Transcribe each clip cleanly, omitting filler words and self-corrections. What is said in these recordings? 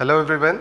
Hello everyone,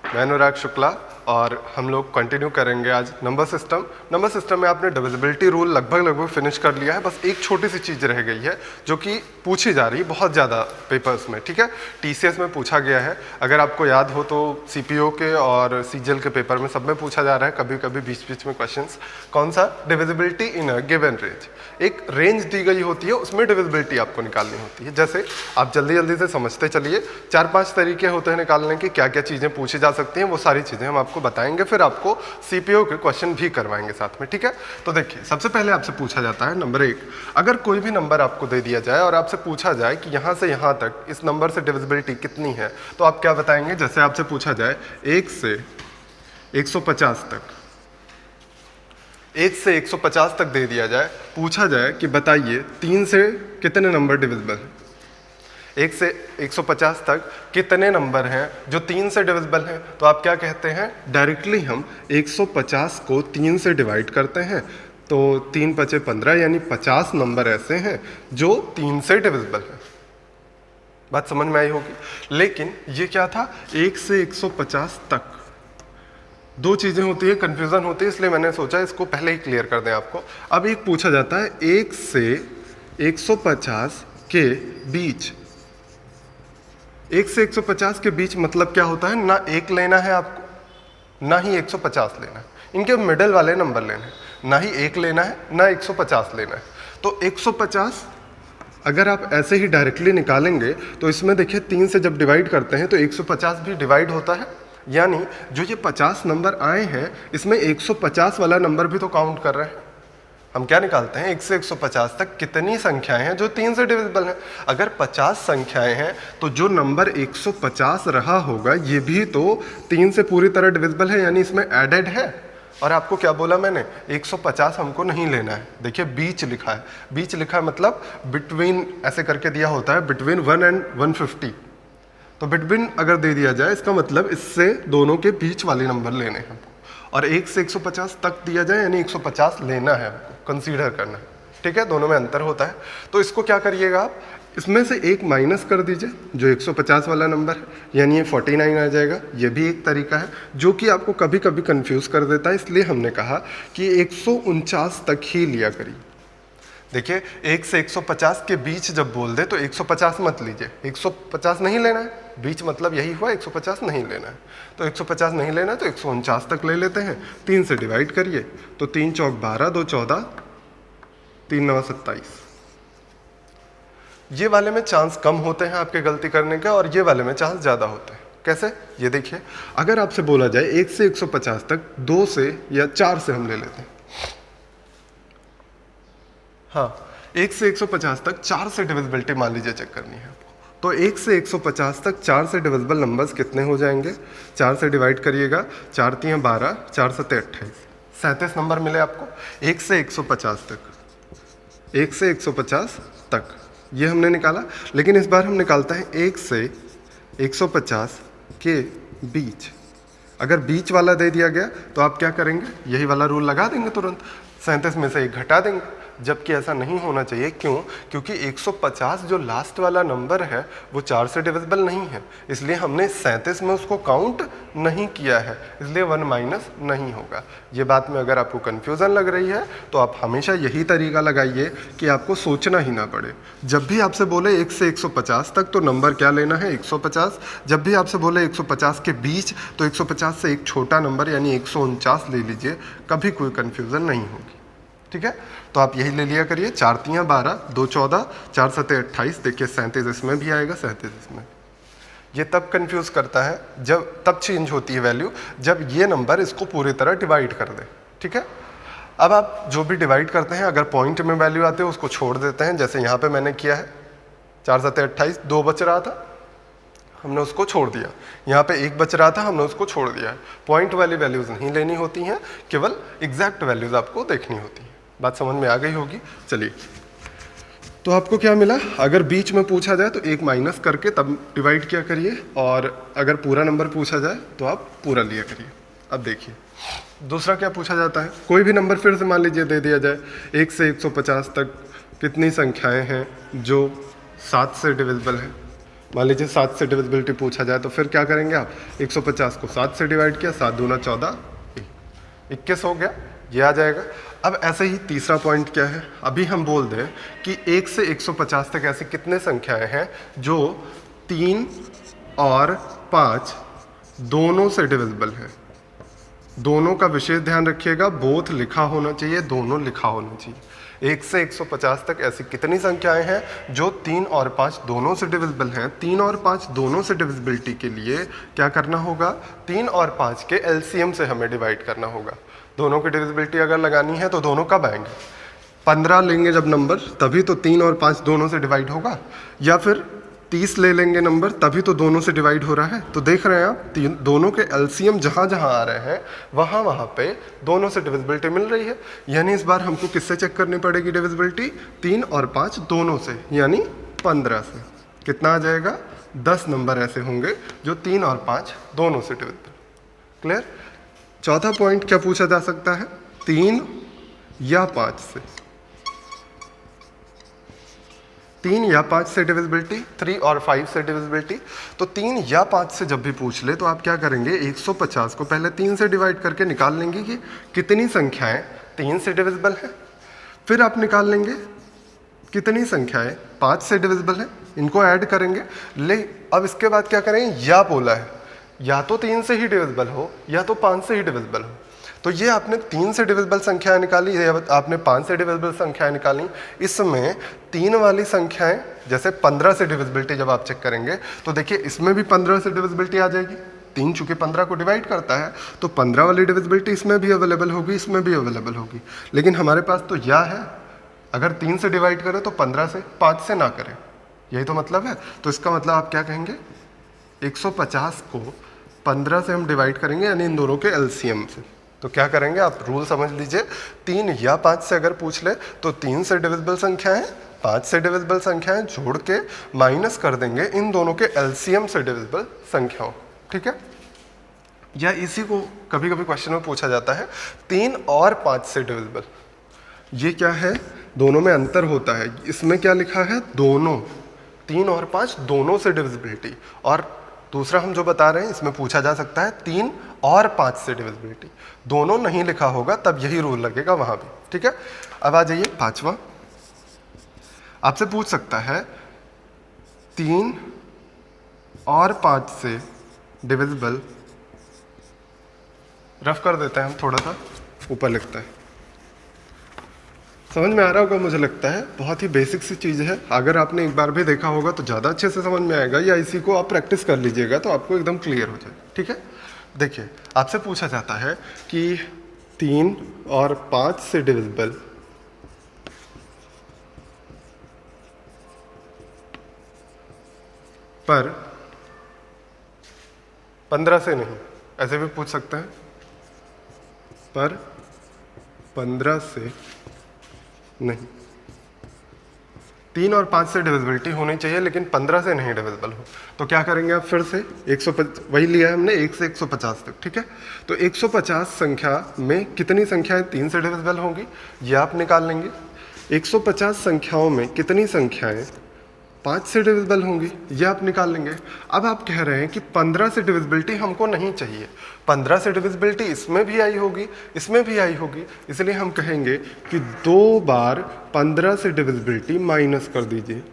मैं अनुराग शुक्ला और हम लोग कंटिन्यू करेंगे आज नंबर सिस्टम। नंबर सिस्टम में आपने डिविजिबिलिटी रूल लगभग फिनिश कर लिया है। बस एक छोटी सी चीज़ रह गई है जो कि पूछी जा रही है बहुत ज़्यादा पेपर्स में। ठीक है, टीसीएस में पूछा गया है, अगर आपको याद हो तो सीपीओ के और सीजीएल के पेपर में सब में पूछा जा रहा है कभी कभी बीच बीच में क्वेश्चंस। कौन सा? Divisibility in a given range. एक रेंज दी गई होती है, उसमें डिविजिबिलिटी आपको निकालनी होती है। जैसे आप जल्दी जल्दी से समझते चलिए, 4-5 तरीके होते हैं निकालने के, क्या क्या चीज़ें पूछी जा सकती हैं, वो सारी चीज़ें हम आपको बताएंगे, फिर आपको सीपीओ के क्वेश्चन भी करवाएंगे साथ में। ठीक है, तो देखिए सबसे पहले आपसे पूछा जाता है नंबर 1, अगर कोई भी नंबर आपको दे दिया जाए और आपसे पूछा जाए कि यहाँ से यहाँ तक इस नंबर से डिविजिबिलिटी कितनी है, तो आप क्या बताएंगे? जैसे आपसे पूछा जाए 1 से 150 तक, 1 से 150 तक दे दिया जाए, पूछा जाए कि बताइए 3 से कितने नंबर डिविजिबल हैं। 1 से 150 तक कितने नंबर हैं जो 3 से डिविजिबल हैं? तो आप क्या कहते हैं? डायरेक्टली हम 150 को 3 से डिवाइड करते हैं, तो 3 × 5 = 15, यानी 50 नंबर ऐसे हैं जो 3 से डिविजिबल हैं। बात समझ में आई होगी। लेकिन ये क्या था? 1 से 150 तक। दो चीज़ें होती है, कन्फ्यूज़न होती है, इसलिए मैंने सोचा इसको पहले ही क्लियर कर दें आपको। अब एक पूछा जाता है 1 से 150 के बीच। 1 से 150 के बीच मतलब क्या होता है? ना 1 लेना है आपको, ना ही 150 लेना है, इनके मिडिल वाले नंबर लेने हैं। ना ही 1 लेना है, ना 150 लेना है। तो 150 अगर आप ऐसे ही डायरेक्टली निकालेंगे तो इसमें देखिए 3 से जब डिवाइड करते हैं तो 150 भी डिवाइड होता है, यानी जो ये 50 नंबर आए हैं इसमें 150 वाला नंबर भी तो काउंट कर रहे हैं। हम क्या निकालते हैं? 1 से 150 तक कितनी संख्याएं हैं जो 3 से डिविजिबल हैं। अगर 50 संख्याएं हैं तो जो नंबर 150 रहा होगा ये भी तो 3 से पूरी तरह डिविजिबल है, यानी इसमें एडेड है। और आपको क्या बोला मैंने? 150 हमको नहीं लेना है। देखिए बीच लिखा है, बीच लिखा है मतलब बिटवीन ऐसे करके दिया होता है, बिटवीन 1 and 150। तो बिटवीन अगर दे दिया जाए इसका मतलब इससे दोनों के बीच वाले नंबर लेने हैं हमको। और 1 से 150 तक दिया जाए यानी 150 लेना है हमको, कंसीडर करना है। ठीक है, दोनों में अंतर होता है। तो इसको क्या करिएगा आप? इसमें से 1 माइनस कर दीजिए जो 150 वाला नंबर है, यानी ये 49 आ जाएगा। ये भी एक तरीका है जो कि आपको कभी कभी कंफ्यूज कर देता है, इसलिए हमने कहा कि 149 तक ही लिया करिए। देखिए 1 से 150 के बीच जब बोल दे तो 150 मत लीजिए, 150 नहीं लेना है। बीच मतलब यही हुआ, 150 नहीं लेना है। तो 150 नहीं लेना है तो 149 तक ले लेते हैं। 3 से डिवाइड करिए तो 3 × 4 = 12, 2 × 14, 3 × 9 = 27। ये वाले में चांस कम होते हैं आपके गलती करने के, और ये वाले में चांस ज़्यादा होते हैं। कैसे? ये देखिए, अगर आपसे बोला जाए 1 से 150 तक 2 से या 4 से हम ले लेते हैं। हाँ, 1 से 150 तक 4 से डिविजिबिलिटी मान लीजिए चेक करनी है आपको। तो 1 से 150 तक 4 से डिविजिबल नंबर्स कितने हो जाएंगे? 4 से डिवाइड करिएगा, 4 × 3 = 12, 4 × 7 = 28, 37 नंबर मिले आपको। 1 से 150 तक, 1 से 150 तक ये हमने निकाला। लेकिन इस बार हम निकालते हैं 1 से 150 के बीच। अगर बीच वाला दे दिया गया तो आप क्या करेंगे? यही वाला रूल लगा देंगे तुरंत, 37 में से 1 घटा देंगे। जबकि ऐसा नहीं होना चाहिए। क्यों? क्योंकि 150 जो लास्ट वाला नंबर है वो 4 से डिविजिबल नहीं है, इसलिए हमने 37 में उसको काउंट नहीं किया है, इसलिए 1 माइनस नहीं होगा। ये बात में अगर आपको कन्फ्यूज़न लग रही है तो आप हमेशा यही तरीका लगाइए कि आपको सोचना ही ना पड़े। जब भी आपसे बोले 1 से 150 तक तो नंबर क्या लेना है? 150। जब भी आपसे बोले 150 के बीच तो 150 से एक छोटा नंबर यानी 149 ले लीजिए, कभी कोई कन्फ्यूज़न नहीं होगी। ठीक है, तो आप यही ले लिया करिए। 4 × 3 = 12, 2 × 14, 4 × 7 = 28। देखिए 37 इसमें भी आएगा, 37 इसमें। ये तब कंफ्यूज करता है जब, तब चेंज होती है वैल्यू जब ये नंबर इसको पूरी तरह डिवाइड कर दे। ठीक है, अब आप जो भी डिवाइड करते हैं अगर पॉइंट में वैल्यू आते हैं उसको छोड़ देते हैं। जैसे यहाँ पे मैंने किया है, 4 × 7 = 28, 2 बच रहा था हमने उसको छोड़ दिया। यहाँ पे 1 बच रहा था हमने उसको छोड़ दिया। पॉइंट वाली वैल्यूज़ नहीं लेनी होती हैं, केवल एग्जैक्ट वैल्यूज़ आपको देखनी होती हैं। बात समझ में आ गई होगी। चलिए, तो आपको क्या मिला? अगर बीच में पूछा जाए तो 1 माइनस करके तब डिवाइड किया करिए, और अगर पूरा नंबर पूछा जाए तो आप पूरा लिया करिए। अब देखिए दूसरा क्या पूछा जाता है। कोई भी नंबर फिर से मान लीजिए दे दिया जाए, 1 से 150 तक कितनी संख्याएं हैं जो 7 से डिविजिबल हैं। मान लीजिए 7 से डिविजिबिलिटी पूछा जाए तो फिर क्या करेंगे आप, 150 को 7 से डिवाइड किया, 7 दूना 14, 21 हो गया, ये आ जाएगा। अब ऐसे ही तीसरा पॉइंट क्या है, अभी हम बोल दें कि 1 से 150 तक ऐसी कितने संख्याएं हैं जो 3 और 5 दोनों से डिविजिबल है। दोनों का विशेष ध्यान रखिएगा, बोथ लिखा होना चाहिए, दोनों लिखा होना चाहिए। 1 से 150 तक ऐसी कितनी संख्याएं हैं जो 3 और 5 दोनों से डिविजिबल हैं। 3 और 5 दोनों से डिविजिबिलिटी के लिए क्या करना होगा, 3 और 5 के एलसीएम से हमें डिवाइड करना होगा। दोनों की डिविजिबिलिटी अगर लगानी है तो दोनों कब आएंगे, 15 लेंगे जब नंबर, तभी तो 3 और 5 दोनों से डिवाइड होगा, या फिर 30 ले लेंगे नंबर, तभी तो दोनों से डिवाइड हो रहा है। तो देख रहे हैं आप, दोनों के एलसीएम जहां जहां आ रहे हैं वहां वहां पे दोनों से डिविजिबिलिटी मिल रही है। यानी इस बार हमको किससे चेक करनी पड़ेगी डिविजिबिलिटी, 3 और 5 दोनों से, यानी 15 से। कितना आ जाएगा, 10 नंबर ऐसे होंगे जो 3 और 5 दोनों से डिविजिबल। क्लियर। चौथा पॉइंट क्या पूछा जा सकता है, 3 या 5 से, 3 या 5 से डिविजिबिलिटी, 3 और 5 से डिविजिबिलिटी। तो 3 या 5 से जब भी पूछ ले तो आप क्या करेंगे, 150 को पहले 3 से डिवाइड करके निकाल लेंगे कि कितनी संख्याएं 3 से डिविजिबल है। फिर आप निकाल लेंगे कितनी संख्याएं 5 से डिविजिबल है, इनको ऐड करेंगे। ले अब इसके बाद क्या करेंगे, या बोला है या तो 3 से ही डिविजिबल हो या तो 5 से ही डिविजिबल हो। तो ये आपने 3 से डिविजिबल संख्याएं निकाली, ये आपने 5 से डिविजिबल संख्याएं निकाली। इसमें 3 वाली संख्याएं जैसे 15 से डिविजिबिलिटी जब आप चेक करेंगे तो देखिए इसमें भी 15 से डिविजिबिलिटी आ जाएगी। 3 चूंकि 15 को डिवाइड करता है तो 15 वाली डिविजिबिलिटी इसमें भी अवेलेबल होगी, इसमें भी अवेलेबल होगी। लेकिन हमारे पास तो या है, अगर 3 से डिवाइड करें तो 15 से, 5 से ना करें, यही तो मतलब है। तो इसका मतलब आप क्या कहेंगे, 150 को 15 से हम डिवाइड करेंगे, यानी इन दोनों के एलसीएम से। तो क्या करेंगे आप, रूल समझ लीजिए, 3 या 5 से अगर पूछ ले तो 3 से डिविजिबल संख्याएं, 5 से डिविजिबल संख्याएं जोड़ के माइनस कर देंगे इन दोनों के एलसीएम से डिविजिबल संख्याओं। ठीक है। या इसी को कभी कभी क्वेश्चन में पूछा जाता है 3 और 5 से डिविजिबल। ये क्या है, दोनों में अंतर होता है। इसमें क्या लिखा है, दोनों, 3 और 5 दोनों से डिविजिबिलिटी। और दूसरा हम जो बता रहे हैं इसमें पूछा जा सकता है 3 और 5 से डिविजिबिलिटी। दोनों नहीं लिखा होगा तब यही रूल लगेगा वहां भी। ठीक है। अब आ जाइए पांचवा, आपसे पूछ सकता है 3 और 5 से डिविजिबल, रफ कर देते हैं हम, थोड़ा सा ऊपर लिखता है। समझ में आ रहा होगा मुझे लगता है, बहुत ही बेसिक सी चीज़ है। अगर आपने एक बार भी देखा होगा तो ज़्यादा अच्छे से समझ में आएगा, या इसी को आप प्रैक्टिस कर लीजिएगा तो आपको एकदम क्लियर हो जाए। ठीक है। देखिए आपसे पूछा जाता है कि 3 और 5 से डिविजिबल पर 15 से नहीं, ऐसे भी पूछ सकते हैं, पर 15 से नहीं। 3 और 5 से डिविजिबिलिटी होनी चाहिए लेकिन 15 से नहीं डिविजिबल हो। तो क्या करेंगे आप, फिर से 150 वही लिया है हमने, 1 से 150 तक। ठीक है। तो 150 संख्या में कितनी संख्याएं 3 से डिविजिबल होंगी, ये आप निकाल लेंगे। 150 संख्याओं में कितनी संख्याएं 5 से डिविजिबल होंगी, ये आप निकाल लेंगे। अब आप कह रहे हैं कि 15 से डिविजिबिलिटी हमको नहीं चाहिए, 15 से डिविजिबिलिटी इसमें भी आई होगी, इसमें भी आई होगी, इसलिए हम कहेंगे कि 2 बार 15 से डिविजिबिलिटी माइनस कर दीजिए।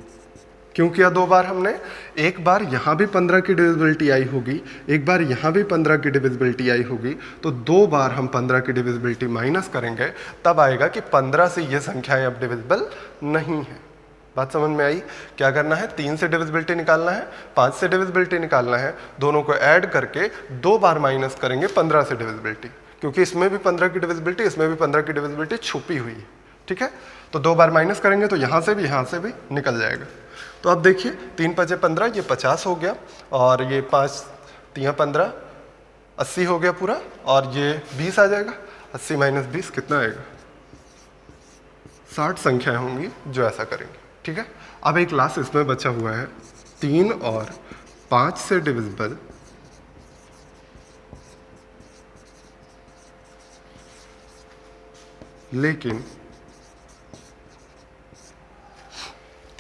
क्यों किया 2 बार हमने, एक बार यहाँ भी 15 की डिविजिबिलिटी आई होगी, एक बार यहाँ भी 15 की डिविजिबिलिटी आई होगी, तो 2 बार हम 15 की डिविजिबिलिटी माइनस करेंगे, तब आएगा कि 15 से ये संख्याएं अब डिविजिबल नहीं है। बात समझ में आई। क्या करना है, 3 से डिविजिबिलिटी निकालना है, 5 से डिविजिबिलिटी निकालना है, दोनों को ऐड करके 2 बार माइनस करेंगे 15 से डिविजिबिलिटी, क्योंकि इसमें भी 15 की डिविजिबिलिटी, इसमें भी 15 की डिविजिबिलिटी छुपी हुई है। ठीक है। तो 2 बार माइनस करेंगे तो यहाँ से भी निकल जाएगा। तो अब देखिए 3 5 15, ये 50 हो गया, और ये 5 3 15, 80 हो गया पूरा, और ये 20 आ जाएगा। 80 माइनस 20 कितना आएगा, 60 संख्याएं होंगी जो ऐसा करेंगे। ठीक है। अब एक लास्ट इसमें बचा हुआ है, 3 और 5 से डिविजिबल लेकिन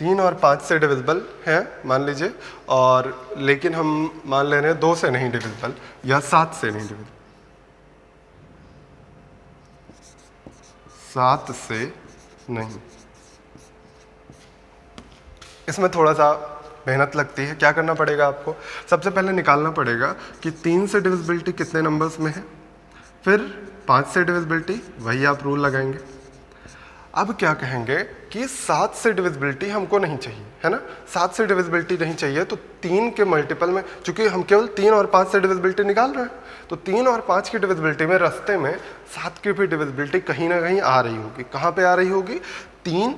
3 और 5 से डिविजिबल है मान लीजिए, और लेकिन हम मान ले रहे हैं 2 से नहीं डिविजिबल या 7 से नहीं डिविजिबल, 7 से नहीं। इसमें थोड़ा सा मेहनत लगती है। क्या करना पड़ेगा आपको? सबसे पहले निकालना पड़ेगा कि 3 से डिविजिबिलिटी कितने नंबर्स में है, फिर 5 से डिविजिबिलिटी, वही आप रूल लगाएंगे। अब क्या कहेंगे कि 7 से डिविजिबिलिटी हमको नहीं चाहिए, है ना, 7 से डिविजिबिलिटी नहीं चाहिए, तो 3 के मल्टीपल में, चूंकि हम केवल 3 और 5 से डिविजिबिलिटी निकाल रहे हैं, तो 3 और 5 की डिविजिबिलिटी में रास्ते में 7 की भी डिविजिबिलिटी कहीं ना कहीं आ रही होगी। कहाँ पे आ रही होगी? 3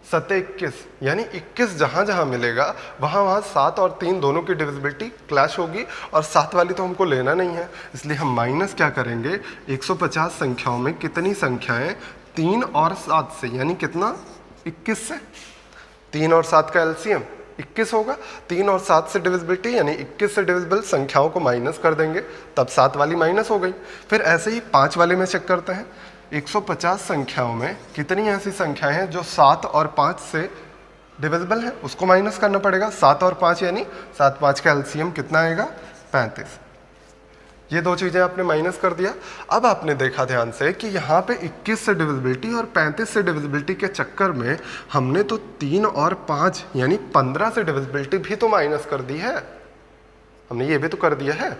7 21, यानी 21 जहाँ जहाँ मिलेगा वहाँ वहाँ 7 और 3 दोनों की डिविजिबिलिटी क्लैश होगी, और 7 वाली तो हमको लेना नहीं है, इसलिए हम माइनस क्या करेंगे, 150 संख्याओं में कितनी संख्याएं 3 और 7 से, यानी कितना, 21 से। 3 और 7 का एलसीएम 21 होगा। 3 और 7 से डिविजिबिलिटी यानी 21 से डिविजिबल संख्याओं को माइनस कर देंगे, तब 7 वाली माइनस हो गई। फिर ऐसे ही 5 वाले में चेक करते हैं, 150 संख्याओं में कितनी ऐसी संख्याएं हैं जो 7 और 5 से डिविजिबल है, उसको माइनस करना पड़ेगा। 7 और 5 यानी 7 5 का एलसीएम कितना आएगा, 35। ये दो चीज़ें आपने माइनस कर दिया। अब आपने देखा ध्यान से कि यहाँ पे 21 से डिविजिबिलिटी और 35 से डिविजिबिलिटी के चक्कर में हमने तो 3 और 5 यानी 15 से डिविजिबिलिटी भी तो माइनस कर दी है, हमने ये भी तो कर दिया है।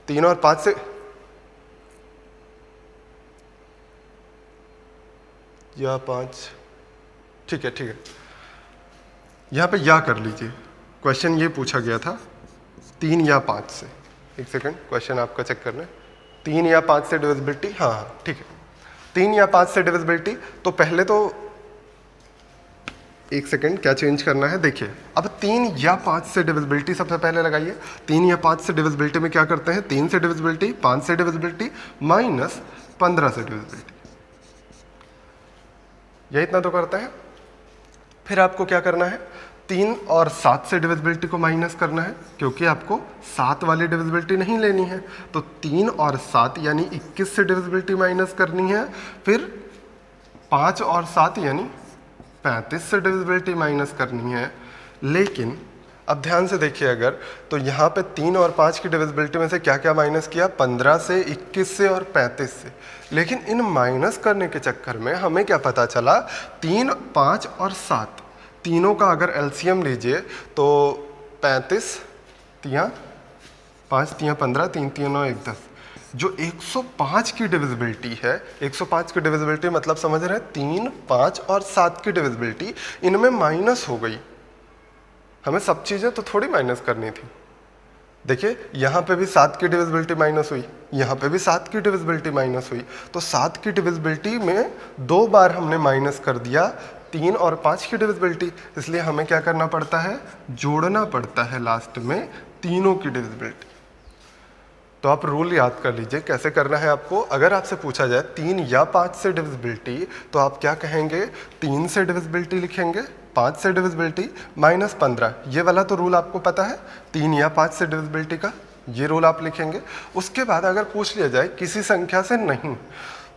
3 और 5 से या 5, ठीक है, यहाँ पे या कर लीजिए। क्वेश्चन ये पूछा गया था 3 या 5 से, एक सेकंड, क्वेश्चन आपका चेक करना है। 3 या 5 से डिविजिबिलिटी, हाँ ठीक है, 3 या 5 से डिविजिबिलिटी। तो पहले तो एक सेकंड, क्या चेंज करना है, देखिए अब 3 या 5 से डिविजिबिलिटी सबसे पहले लगाइए। 3 या 5 से डिविजिबिलिटी में क्या करते हैं, 3 से डिविजिबिलिटी, 5 से डिविजिबिलिटी माइनस 15 से डिविजिबिलिटी, ये इतना तो करते हैं। फिर आपको क्या करना है, 3 और 7 से डिविजिबिलिटी को माइनस करना है, क्योंकि आपको 7 वाली डिविजिबिलिटी नहीं लेनी है। तो 3 और 7 यानी 21 से डिविजिबिलिटी माइनस करनी है। फिर 5 और 7 यानी 35 से डिविजिबिलिटी माइनस करनी है। लेकिन अब ध्यान से देखिए अगर, तो यहाँ पे 3 और 5 की डिविजिबिलिटी में से क्या क्या माइनस किया, 15 से, 21 से और 35 से। लेकिन इन माइनस करने के चक्कर में हमें क्या पता चला, 3, 5 और 7 तीनों का अगर एलसीएम लीजिए तो 35 तियाँ 5 तियाँ 15, 3 तियाँ 9, 1 10, जो 105 की डिविजिबिलिटी है, 105 की डिविजिबिलिटी मतलब समझ रहे हैं 3, 5 और 7 की डिविजिबिलिटी इनमें माइनस हो गई। हमें सब चीज़ें तो थोड़ी माइनस करनी थी। देखिए यहाँ पे भी 7 की डिविजिबिलिटी माइनस हुई, यहाँ पे भी 7 की डिविजिबिलिटी माइनस हुई, तो 7 की डिविजिबिलिटी में 2 बार हमने माइनस कर दिया 3 और 5 की डिविजिबिलिटी, इसलिए हमें क्या करना पड़ता है, जोड़ना पड़ता है लास्ट में तीनों की डिविजिबिलिटी। तो आप रूल याद कर लीजिए कैसे करना है आपको। अगर आपसे पूछा जाए 3 या 5 से डिविजिबिलिटी, तो आप क्या कहेंगे, 3 से डिविजिबिलिटी लिखेंगे, 5 से डिविजिबिलिटी माइनस 15, ये वाला तो रूल आपको पता है, 3 या 5 से डिविजिबिलिटी का ये रूल आप लिखेंगे। उसके बाद अगर पूछ लिया जाए किसी संख्या से नहीं,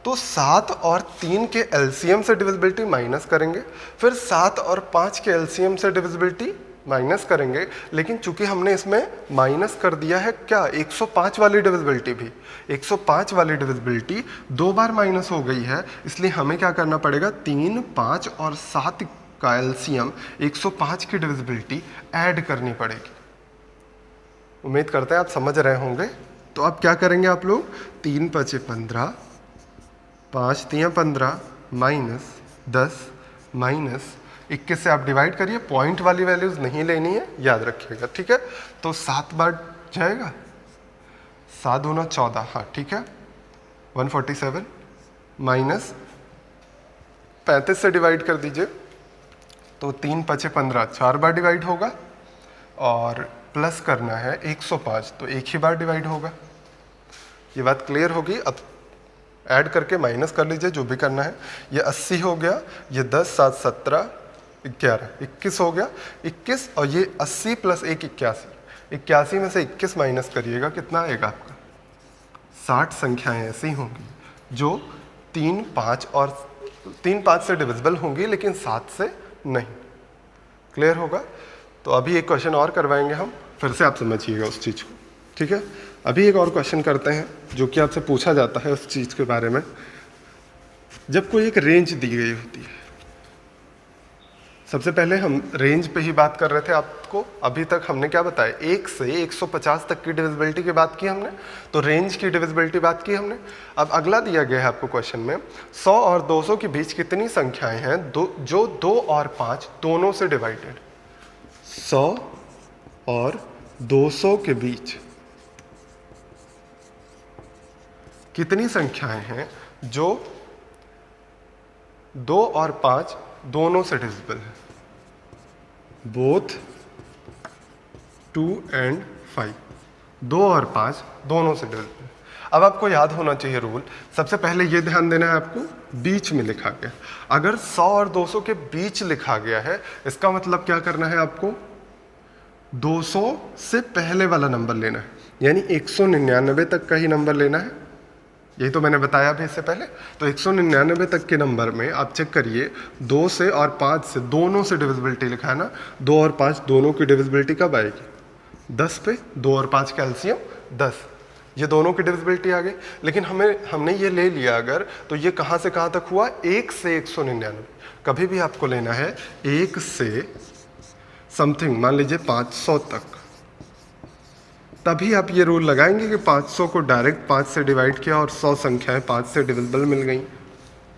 तो 7 और 3 के एलसीएम से डिविजिबिलिटी माइनस करेंगे, फिर 7 और 5 के एलसीएम से डिविजिबिलिटी माइनस करेंगे। लेकिन चूंकि हमने इसमें माइनस कर दिया है क्या, 105 वाली डिविजिबिलिटी भी, 105 वाली डिविजिबिलिटी 2 बार माइनस हो गई है, इसलिए हमें क्या करना पड़ेगा, 3, 5 और 7 का एलसीएम 105 की डिविजिबिलिटी ऐड करनी पड़ेगी। उम्मीद करते हैं आप समझ रहे होंगे। तो अब क्या करेंगे आप लोग, 3 5 15, 5 3 15 माइनस 10 माइनस 21 से आप डिवाइड करिए, पॉइंट वाली वैल्यूज नहीं लेनी है, याद रखिएगा, ठीक है। तो 7 बार जाएगा, 7 दूना 14, हाँ ठीक है, 147 माइनस 35 से डिवाइड कर दीजिए, तो 3 5 15 4 बार डिवाइड होगा, और प्लस करना है 105, तो एक ही बार डिवाइड होगा। ये बात क्लियर होगी। अब ऐड करके माइनस कर लीजिए जो भी करना है। ये 80 हो गया, ये 10 7 17 11 21 हो गया, 21, और ये 80 प्लस 1 81, 81 में से 21 माइनस करिएगा, कितना आएगा आपका, 60 संख्याएं ऐसी होंगी जो 3 5 से डिविजिबल होंगी लेकिन 7 से नहीं। क्लियर होगा? तो अभी एक क्वेश्चन और करवाएंगे हम, फिर से आप समझिएगा उस चीज़ को, ठीक है? अभी एक और क्वेश्चन करते हैं जो कि आपसे पूछा जाता है उस चीज़ के बारे में। जब कोई एक रेंज दी गई होती है, सबसे पहले हम रेंज पे ही बात कर रहे थे आपको, अभी तक हमने क्या बताया, 1 से 150 तक की डिविजिबिलिटी की बात की हमने, तो रेंज की डिविजिबिलिटी बात की हमने। अब अगला दिया गया है आपको क्वेश्चन में, 100 और 200 के बीच कितनी संख्याएं हैं जो 2 और 5 दोनों से डिवाइडेड। 100 और 200 के बीच कितनी संख्याएं हैं जो 2 और 5 दोनों से डिविजिबल है, बोथ 2 and 5, 2 और 5 दोनों से डिविजिबल। अब आपको याद होना चाहिए रूल, सबसे पहले ये ध्यान देना है आपको, बीच में लिखा गया। अगर 100 और 200 के बीच लिखा गया है, इसका मतलब क्या करना है आपको, 200 से पहले वाला नंबर लेना है, यानी 199 तक का ही नंबर लेना है। यही तो मैंने बताया अभी इससे पहले। तो 199 तक के नंबर में आप चेक करिए, 2 से और 5 से दोनों से डिविजिबिलिटी लिखा है ना, 2 और 5 दोनों की डिविजिबिलिटी कब आएगी, 10 पे, 2 और 5 का एलसीएम 10, ये दोनों की डिविजिबिलिटी आ गई। लेकिन हमने ये ले लिया अगर, तो ये कहाँ से कहाँ तक हुआ, 1 से 199। कभी भी आपको लेना है 1 से समथिंग, मान लीजिए 500 तक, तभी आप ये रूल लगाएंगे कि 500 को डायरेक्ट 5 से डिवाइड किया और 100 संख्याएं 5 से डिविजिबल मिल गई।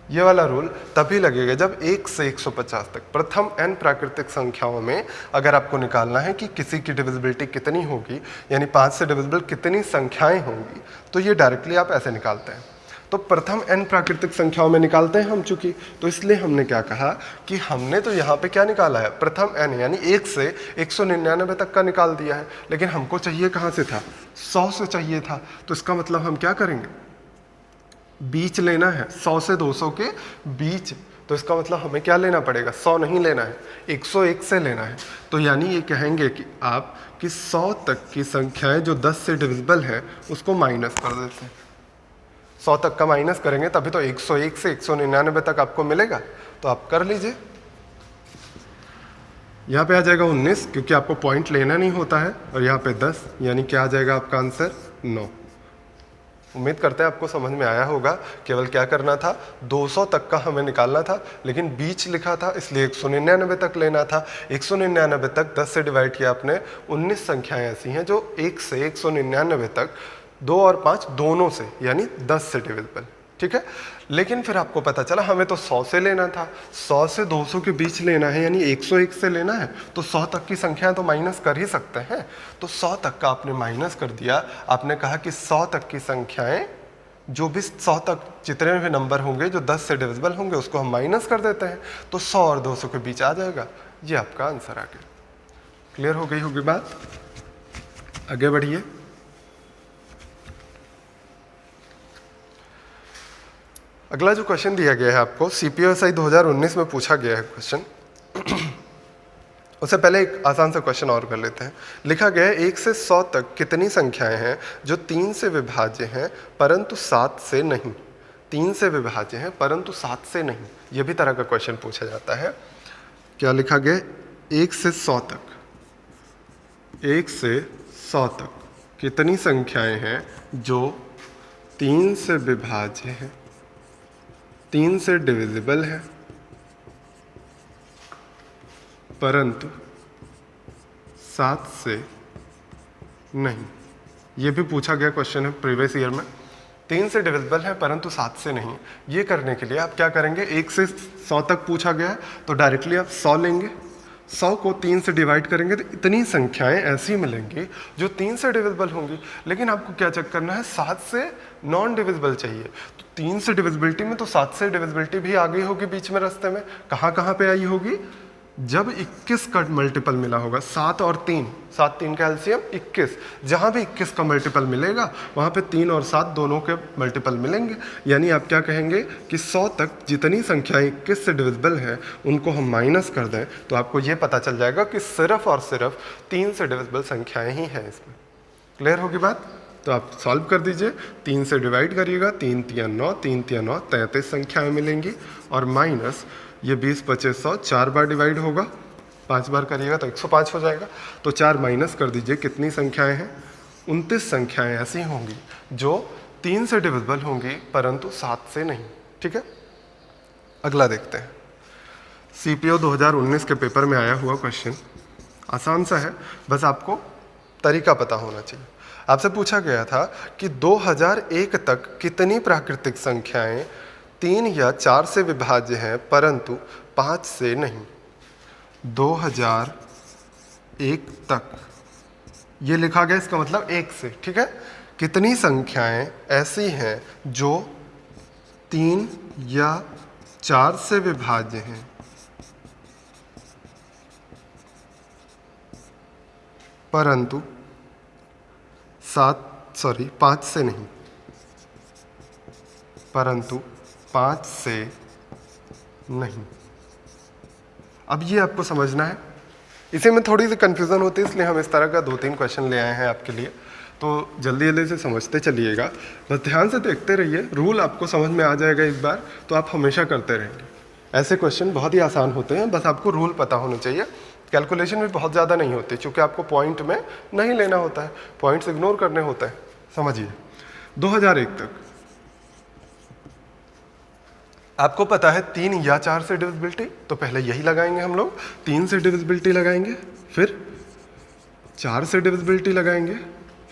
ये वाला रूल तभी लगेगा जब 1 से 150 तक, प्रथम n प्राकृतिक संख्याओं में अगर आपको निकालना है कि किसी की डिविजिबिलिटी कितनी होगी, यानी 5 से डिविजिबल कितनी संख्याएं होंगी, तो ये डायरेक्टली आप ऐसे निकालते हैं। तो प्रथम n प्राकृतिक संख्याओं में निकालते हैं हम, चूंकि तो इसलिए हमने क्या कहा कि हमने तो यहाँ पे क्या निकाला है, प्रथम n यानी 1 से 199 तक का निकाल दिया है, लेकिन हमको चाहिए कहाँ से था, 100 से चाहिए था। तो इसका मतलब हम क्या करेंगे, बीच लेना है, 100 से 200 के बीच। तो इसका मतलब हमें क्या लेना पड़ेगा, 100 नहीं लेना है, 101 से लेना है। तो यानी ये कहेंगे कि आप कि 100 तक की संख्याएं जो 10 से डिविजिबल हैं उसको माइनस कर देते हैं। 100 तक का माइनस करेंगे तभी तो 101 से 199 तक आपको मिलेगा। तो आप कर लीजिए, यहाँ पे आ जाएगा 19, क्योंकि आपको पॉइंट लेना नहीं होता है, और यहाँ पे 10, यानी क्या आ जाएगा आपका आंसर 9। उम्मीद करते हैं आपको समझ में आया होगा। केवल क्या करना था, 200 तक का हमें निकालना था, लेकिन बीच लिखा था इसलिए 199 तक लेना था। 199 तक 10 से डिवाइड किया आपने, 19 संख्याएं ऐसी हैं जो 1 से 199 तक 2 और 5 दोनों से, यानी 10 से डिविजिबल, ठीक है। लेकिन फिर आपको पता चला हमें तो 100 से लेना था, 100 से 200 के बीच लेना है, यानी 101 से लेना है, तो 100 तक की संख्या तो माइनस कर ही सकते हैं। तो 100 तक का आपने माइनस कर दिया। आपने कहा कि 100 तक की संख्याएं, जो भी 100 तक जितने भी नंबर होंगे जो 10 से डिविजिबल होंगे उसको हम माइनस कर देते हैं, तो 100 और 200 के बीच आ जाएगा। ये आपका आंसर आ गया। क्लियर हो गई होगी बात? आगे बढ़िए। अगला जो क्वेश्चन दिया गया है आपको, CPSI 2019 में पूछा गया है क्वेश्चन। उससे पहले एक आसान सा क्वेश्चन और कर लेते हैं। लिखा गया है 1 से 100 तक कितनी संख्याएं हैं जो 3 से विभाज्य हैं परंतु 7 से नहीं। 3 से विभाज्य हैं परंतु 7 से नहीं, यह भी तरह का क्वेश्चन पूछा जाता है। क्या लिखा गया, 1 से 100 तक, 1 से 100 तक कितनी संख्याएं हैं जो 3 से विभाज्य हैं, 3 से डिविजिबल है परंतु 7 से नहीं। ये भी पूछा गया क्वेश्चन है प्रीवियस ईयर में। 3 से डिविजिबल है परंतु 7 से नहीं। ये करने के लिए आप क्या करेंगे, 1 से 100 तक पूछा गया है तो डायरेक्टली आप 100 लेंगे, 100 को 3 से डिवाइड करेंगे तो इतनी संख्याएं ऐसी मिलेंगी जो 3 से डिविजिबल होंगी। लेकिन आपको क्या चेक करना है, 7 से नॉन डिविजिबल चाहिए। तो 3 से डिविजिबिलिटी में तो 7 से डिविजिबिलिटी भी आ गई होगी बीच में रास्ते में। कहाँ पे आई होगी, जब 21 का मल्टीपल मिला होगा, 7 और 3, 7 3 का एलसीएम 21। जहाँ भी 21 का मल्टीपल मिलेगा वहाँ पे 3 और 7 दोनों के मल्टीपल मिलेंगे। यानी आप क्या कहेंगे कि 100 तक जितनी संख्याएं 21 से डिविजिबल हैं उनको हम माइनस कर दें तो आपको ये पता चल जाएगा कि सिर्फ और सिर्फ 3 से डिविजिबल संख्याएं ही हैं इसमें। क्लियर होगी बात? तो आप सॉल्व कर दीजिए, 3 से डिवाइड करिएगा, 3 3 9, 3 3 9, 33 संख्याएं मिलेंगी, और माइनस ये 20 25 100 4 बार डिवाइड होगा 5 बार करिएगा तो 105 हो जाएगा। तो 4 माइनस कर दीजिए, कितनी संख्याएं हैं? 29 संख्याएं ऐसी होंगी जो 3 से डिविजिबल होंगी परंतु 7 से नहीं। ठीक है, अगला देखते हैं। CPO 2019 के पेपर में आया हुआ क्वेश्चन आसान सा है, बस आपको तरीका पता होना चाहिए। आपसे पूछा गया था कि 2001 तक कितनी प्राकृतिक संख्याएं 3 या 4 से विभाज्य हैं परंतु 5 से नहीं। 2001 तक ये लिखा गया, इसका मतलब 1 से। ठीक है, कितनी संख्याएं ऐसी हैं जो 3 या 4 से विभाज्य हैं परंतु 5 से नहीं, परंतु 5 से नहीं। अब ये आपको समझना है, इसी में थोड़ी सी कंफ्यूजन होती है, इसलिए हम इस तरह का 2-3 क्वेश्चन ले आए हैं आपके लिए। तो जल्दी जल्दी से समझते चलिएगा, बस ध्यान से देखते रहिए, रूल आपको समझ में आ जाएगा एक बार तो आप हमेशा करते रहेंगे। ऐसे क्वेश्चन बहुत ही आसान होते हैं, बस आपको रूल पता होना चाहिए। कैलकुलेशन भी बहुत ज़्यादा नहीं होती क्योंकि आपको पॉइंट में नहीं लेना होता है, पॉइंट्स इग्नोर करने होते हैं। समझिए, 2001 तक आपको पता है 3 या 4 से डिविजिबिलिटी, तो पहले यही लगाएंगे हम लोग। 3 से डिविजिबिलिटी लगाएंगे, फिर 4 से डिविजिबिलिटी लगाएंगे,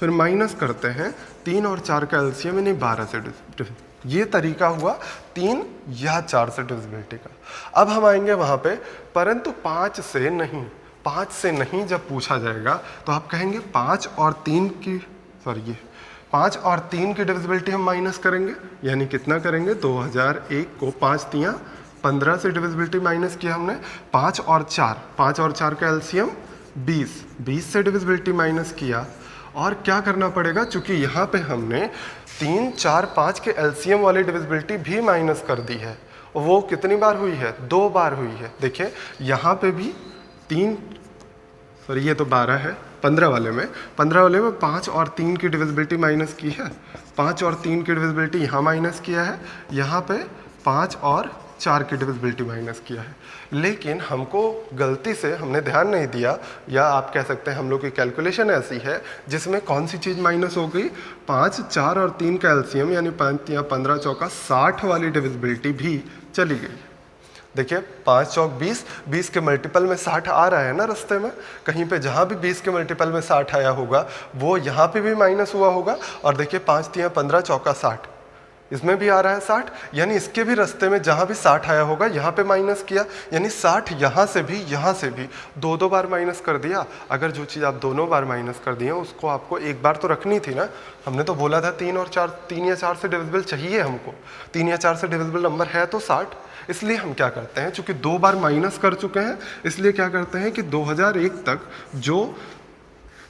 फिर माइनस करते हैं 3 और 4 का एलसीएम यानी 12 से डिविजिबिलिटी। ये तरीका हुआ 3 या 4 से डिविजिबिलिटी का। अब हम आएंगे वहाँ पे, परंतु 5 से नहीं। 5 से नहीं जब पूछा जाएगा तो आप कहेंगे 5 और 3 की डिविजिबिलिटी हम माइनस करेंगे, यानी कितना करेंगे? 2001 को 5 तियाँ 15 से डिविजिबिलिटी माइनस किया हमने। 5 और 4 का एलसीएम 20 से डिविजिबिलिटी माइनस किया। और क्या करना पड़ेगा, चूंकि यहाँ पे हमने 3, 4, 5 के एलसीएम वाली डिविजिबिलिटी भी माइनस कर दी है। वो कितनी बार हुई है? 2 बार हुई है। देखिए यहाँ पे भी ये तो 12 है, 15 वाले में 5 और 3 की डिविजिबिलिटी माइनस की है। 5 और 3 की डिविजिबिलिटी यहाँ माइनस किया है, यहाँ पे 5 और 4 की डिविजिबिलिटी माइनस किया है। लेकिन हमको गलती से हमने ध्यान नहीं दिया, या आप कह सकते हैं हम लोग की कैलकुलेशन ऐसी है जिसमें कौन सी चीज़ माइनस हो गई? 5, 4 और 3 का एलसीएम यानी 5 या 15 चौका 60 वाली डिविजिबिलिटी भी चली गई। देखिए 5 चौक 20, 20 के मल्टीपल में 60 आ रहा है ना रास्ते में, कहीं पे जहाँ भी 20 के मल्टीपल में 60 आया होगा वो यहाँ पे भी माइनस हुआ होगा। और देखिए 5 तियाँ 15 चौका 60, इसमें भी आ रहा है 60, यानी इसके भी रास्ते में जहाँ भी 60 आया होगा यहाँ पे माइनस किया, यानी 60 यहाँ से भी 2 बार माइनस कर दिया। अगर जो चीज़ आप दोनों बार माइनस कर दिए उसको आपको एक बार तो रखनी थी ना। हमने तो बोला था 3 या 4 से डिविजिबल चाहिए हमको, 3 या 4 से डिविजिबल नंबर है तो 60। इसलिए हम क्या करते हैं, चूंकि 2 बार माइनस कर चुके हैं, इसलिए क्या करते हैं कि 2001 तक जो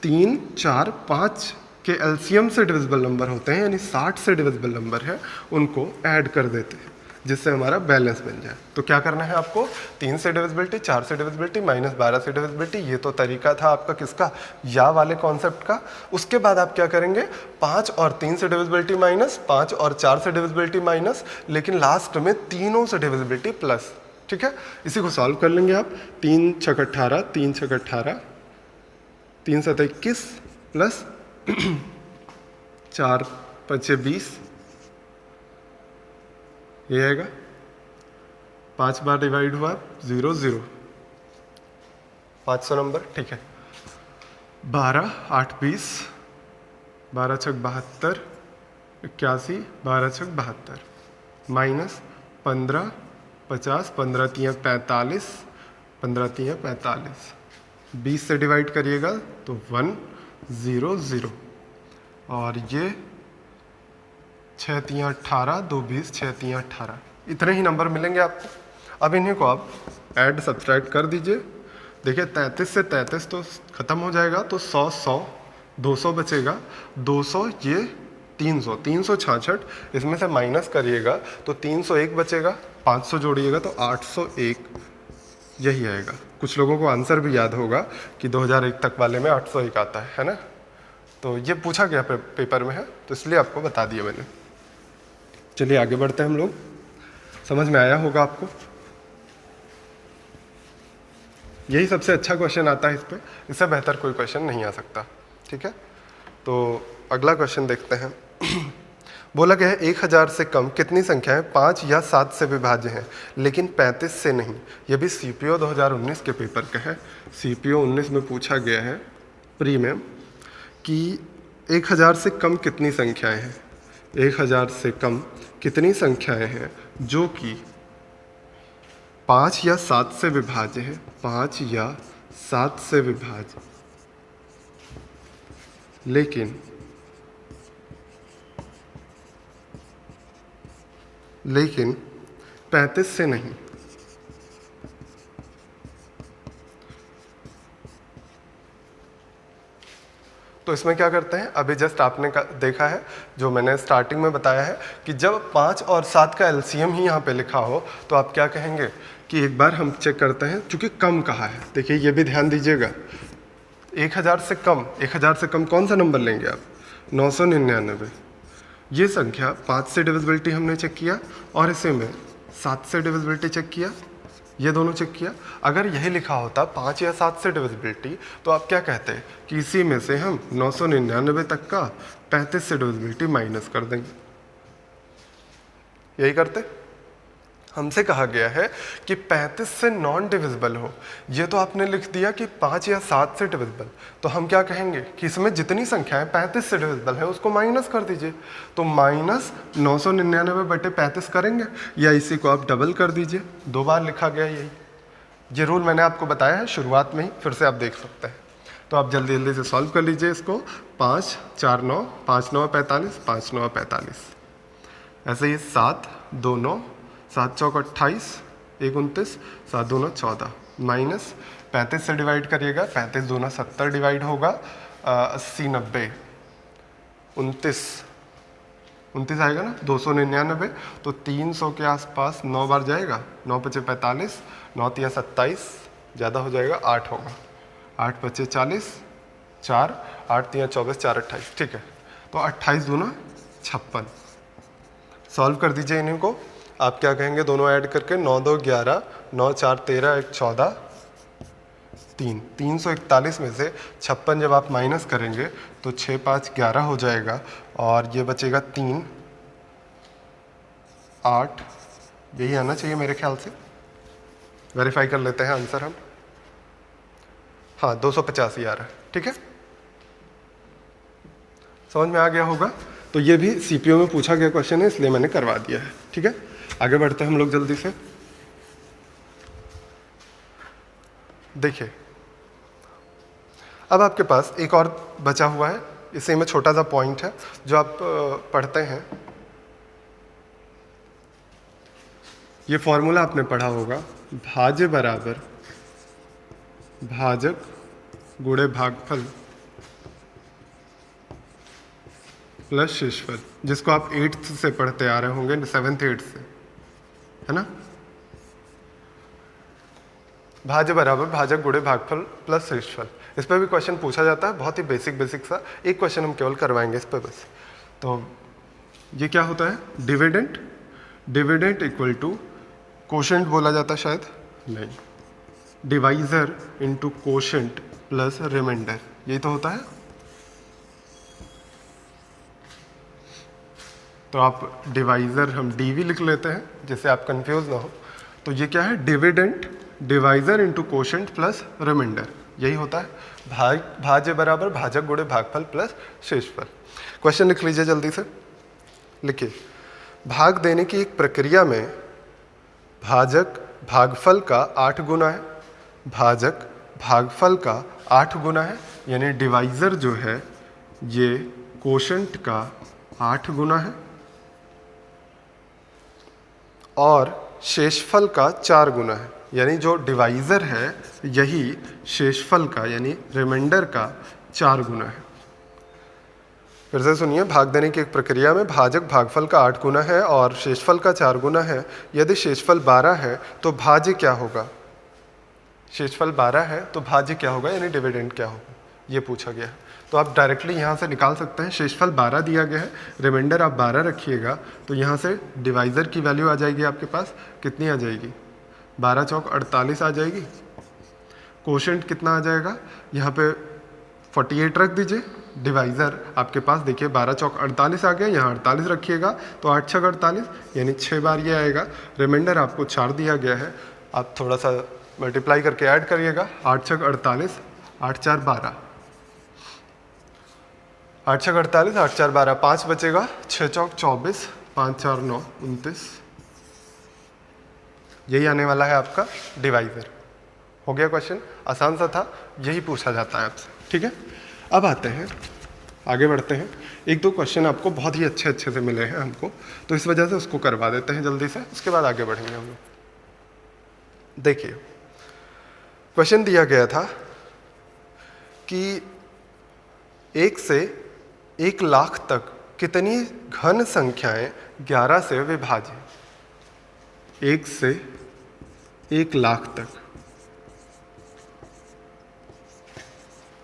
3, 4, 5 के एलसीएम से डिविजिबल नंबर होते हैं यानी 60 से डिविजिबल नंबर है, उनको ऐड कर देते हैं जिससे हमारा बैलेंस बन जाए। तो क्या करना है आपको? 3 से डिविजिबिलिटी, 4 से डिविजिबिलिटी, माइनस 12 से डिविजिबिलिटी। ये तो तरीका था आपका किसका? या वाले कॉन्सेप्ट का। उसके बाद आप क्या करेंगे? 5 और 3 से डिविजिबिलिटी माइनस, 5 और 4 से डिविजिबिलिटी माइनस, लेकिन लास्ट में तीनों से डिविजिबिलिटी प्लस। ठीक है, इसी को सॉल्व कर लेंगे आप। 3 छक 18, 3 छक 18, 3 7 21 प्लस 4 5 20, ये आएगा। 5 बार डिवाइड हुआ 0 0, 500 नंबर। ठीक है, 12 8 20, 12 छक 72, 81, 12 छक 72, माइनस 15 50, 15 तियाँ 45, 15 तियाँ 45, 20 से डिवाइड करिएगा तो 1 0 0, और ये 6 तियाँ 18, 2 20, 6 तियाँ 18, इतने ही नंबर मिलेंगे आपको। अब इन्हीं को आप ऐड सब्सट्रैक्ट कर दीजिए। देखिए 33 से 33 तो ख़त्म हो जाएगा, तो 100 100, 200 बचेगा, 200 ये 300, 366, इसमें से माइनस करिएगा तो 301 बचेगा, 500 जोड़िएगा तो 801, यही आएगा। कुछ लोगों को आंसर भी याद होगा कि 2001 तक वाले में 801 आता है ना। तो ये पूछा गया पेपर में है, तो इसलिए आपको बता दिया मैंने। चलिए आगे बढ़ते हैं हम लोग। समझ में आया होगा आपको। यही सबसे अच्छा क्वेश्चन आता है इस पे, इससे बेहतर कोई क्वेश्चन नहीं आ सकता। ठीक है, तो अगला क्वेश्चन देखते हैं। बोला गया है 1000 से कम कितनी संख्याएं 5 या 7 से विभाज्य हैं लेकिन 35 से नहीं। यह भी CPO 2019 के पेपर का है। CPO 19 में पूछा गया है प्री में कि 1000 से कम कितनी संख्याएं हैं, 1000 से कम कितनी संख्याएं हैं जो कि 5 या 7 से विभाज्य है, 5 या 7 से विभाज्य लेकिन 35 से नहीं। तो इसमें क्या करते हैं, अभी जस्ट आपने देखा है जो मैंने स्टार्टिंग में बताया है कि जब 5 और 7 का LCM ही यहाँ पे लिखा हो तो आप क्या कहेंगे कि एक बार हम चेक करते हैं, चूंकि कम कहा है। देखिए ये भी ध्यान दीजिएगा, 1000 से कम, 1000 से कम कौन सा नंबर लेंगे आप, 999। ये संख्या 5 से डिविजिबिलिटी हमने चेक किया और इसे में 7 से डिविजिबिलिटी चेक किया, ये दोनों चेक किया। अगर यही लिखा होता 5 या 7 से डिविजिबिलिटी तो आप क्या कहते हैं कि इसी में से हम 999 तक का 35 से डिविजिबिलिटी माइनस कर देंगे। यही करते, हमसे कहा गया है कि 35 से नॉन डिविजिबल हो। ये तो आपने लिख दिया कि 5 या 7 से डिविजिबल, तो हम क्या कहेंगे कि इसमें जितनी संख्याएं 35 से डिविजिबल है उसको माइनस कर दीजिए। तो माइनस 999/35 करेंगे, या इसी को आप डबल कर दीजिए। 2 बार लिखा गया यही, ये रूल मैंने आपको बताया है शुरुआत में ही, फिर से आप देख सकते हैं। तो आप जल्दी जल्दी से सॉल्व कर लीजिए इसको। 5 4 9, 5 9 45, 5 9 45, ऐसे ही 7 2 9, 7 चौक 28, 1 29, 7 2 9 14, माइनस 35 से डिवाइड करिएगा, 35 2 70 डिवाइड होगा 80 90, 29 आएगा ना, 299। तो 300 के आसपास 9 बार जाएगा, 9 5 45, 9 3 27, ज़्यादा हो जाएगा 8 होगा, 8 5 40, 4 8 3 24, 4 28। ठीक है, तो 28 दूना 56। सॉल्व कर दीजिए इन्हीं को। आप क्या कहेंगे दोनों ऐड करके, 9 2 11, 9 4 13, 1 14, 3, 341 में से 56 जब आप माइनस करेंगे तो 6 5 11 हो जाएगा और ये बचेगा 3 8। यही आना चाहिए मेरे ख्याल से, वेरीफाई कर लेते हैं आंसर हम। हाँ 285 आ रहा है। ठीक है, समझ में आ गया होगा। तो ये भी CPO में पूछा गया क्वेश्चन है, इसलिए मैंने करवा दिया है। ठीक है, आगे बढ़ते हैं हम लोग जल्दी से। देखिए अब आपके पास एक और बचा हुआ है, इसी में छोटा सा पॉइंट है जो आप पढ़ते हैं। ये फॉर्मूला आपने पढ़ा होगा, भाज्य बराबर भाजक गुणे भागफल प्लस शेषफल, जिसको आप 8th से पढ़ते आ रहे होंगे, 7th 8th से, है ना। भाज्य बराबर भाजक गुणे भागफल प्लस शेषफल, इस पर भी क्वेश्चन पूछा जाता है, बहुत ही बेसिक सा। एक क्वेश्चन हम केवल करवाएंगे इस पर बस। तो ये क्या होता है, डिविडेंट इक्वल टू कोशेंट बोला जाता है शायद, नहीं, divisor into quotient plus remainder, यही तो होता है। तो आप डिवाइजर हम डीवी लिख लेते हैं जिससे आप कंफ्यूज ना हो। तो ये क्या है, dividend divisor into quotient plus remainder, यही होता है। भाज्य बराबर भाजक गुणे भागफल प्लस शेषफल। क्वेश्चन लिख लीजिए जल्दी से, लिखिए। भाग देने की एक प्रक्रिया में भाजक भागफल का 8 गुना है, भाजक भागफल का 8 गुना है, यानी डिवाइजर जो है ये कोशेंट का 8 गुना है और शेषफल का 4 गुना है, यानी जो डिवाइजर है यही शेषफल का यानी रिमाइंडर का 4 गुना है। फिर से सुनिए, भाग देने की एक प्रक्रिया में भाजक भागफल का 8 गुना है और शेषफल का 4 गुना है। यदि शेषफल 12 है तो भाज्य क्या होगा, शेषफल 12 है तो भाज्य क्या होगा, यानी डिविडेंड क्या होगा, ये पूछा गया है। तो आप डायरेक्टली यहाँ से निकाल सकते हैं, शेषफल 12 दिया गया है, रिमाइंडर आप 12 रखिएगा, तो यहाँ से डिवाइजर की वैल्यू आ जाएगी आपके पास, कितनी आ जाएगी, 12 चौक 48 आ जाएगी। कोशेंट कितना आ जाएगा, यहाँ पे 48 रख दीजिए, डिवाइज़र आपके पास देखिए 12 चौक 48 आ गया, यहाँ 48 रखिएगा तो 8 छक 48 यानी 6 बार ये आएगा। रिमाइंडर आपको 4 दिया गया है, आप थोड़ा सा मल्टीप्लाई करके ऐड करिएगा, 8 छक 48, 8 4 12, 8 छक 48, 8 4 12, 5 बचेगा, 6 चौक 24, 5 4 9 29, यही आने वाला है आपका डिवाइज़र। हो गया क्वेश्चन, आसान सा था, यही पूछा जाता है आपसे, ठीक है। अब आते हैं, आगे बढ़ते हैं। एक दो क्वेश्चन आपको बहुत ही अच्छे अच्छे से मिले हैं हमको, तो इस वजह से उसको करवा देते हैं जल्दी से, उसके बाद आगे बढ़ेंगे हम लोग। देखिए क्वेश्चन दिया गया था कि 1 से 1 लाख तक कितनी घन संख्याएं 11 से विभाज्य। 1 से 1 लाख तक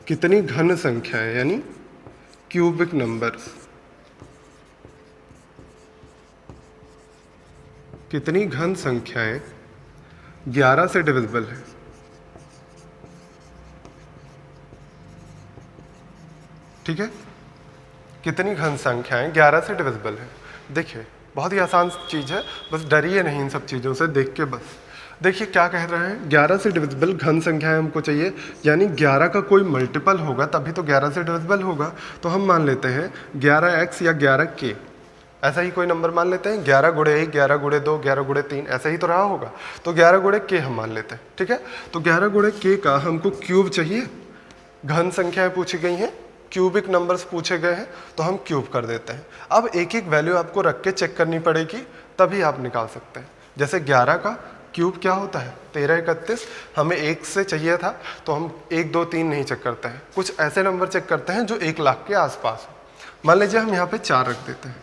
कितनी घन संख्याएं यानी क्यूबिक नंबर्स, कितनी घन संख्याएं 11 से डिविजिबल है। ठीक है, कितनी घन संख्याएं 11 से डिविजिबल है। देखिए बहुत ही आसान चीज़ है, बस डरिए नहीं इन सब चीज़ों से देख के। बस देखिए क्या कह रहे हैं, 11 से डिविजिबल घन संख्याएं हमको चाहिए, यानी 11 का कोई मल्टीपल होगा तभी तो 11 से डिविजिबल होगा। तो हम मान लेते हैं 11x या 11k, ऐसा ही कोई नंबर मान लेते हैं, 11 गुणे 1, 11 गुणे 2, 11 गुणे 3, ऐसा ही तो रहा होगा। तो 11 गुणे k हम मान लेते हैं, ठीक है। तो 11 गुणे k का हमको क्यूब चाहिए, घन संख्याएं पूछी गई हैं, क्यूबिक नंबर्स पूछे गए हैं, तो हम क्यूब कर देते हैं। अब एक एक वैल्यू आपको रख के चेक करनी पड़ेगी, तभी आप निकाल सकते हैं। जैसे 11 का क्यूब क्या होता है, 13 31, हमें 1 से चाहिए था तो हम 1 2 3 नहीं चेक करते हैं, कुछ ऐसे नंबर चेक करते हैं जो 1 लाख के आसपास हो। मान लीजिए हम यहाँ पे 4 रख देते हैं,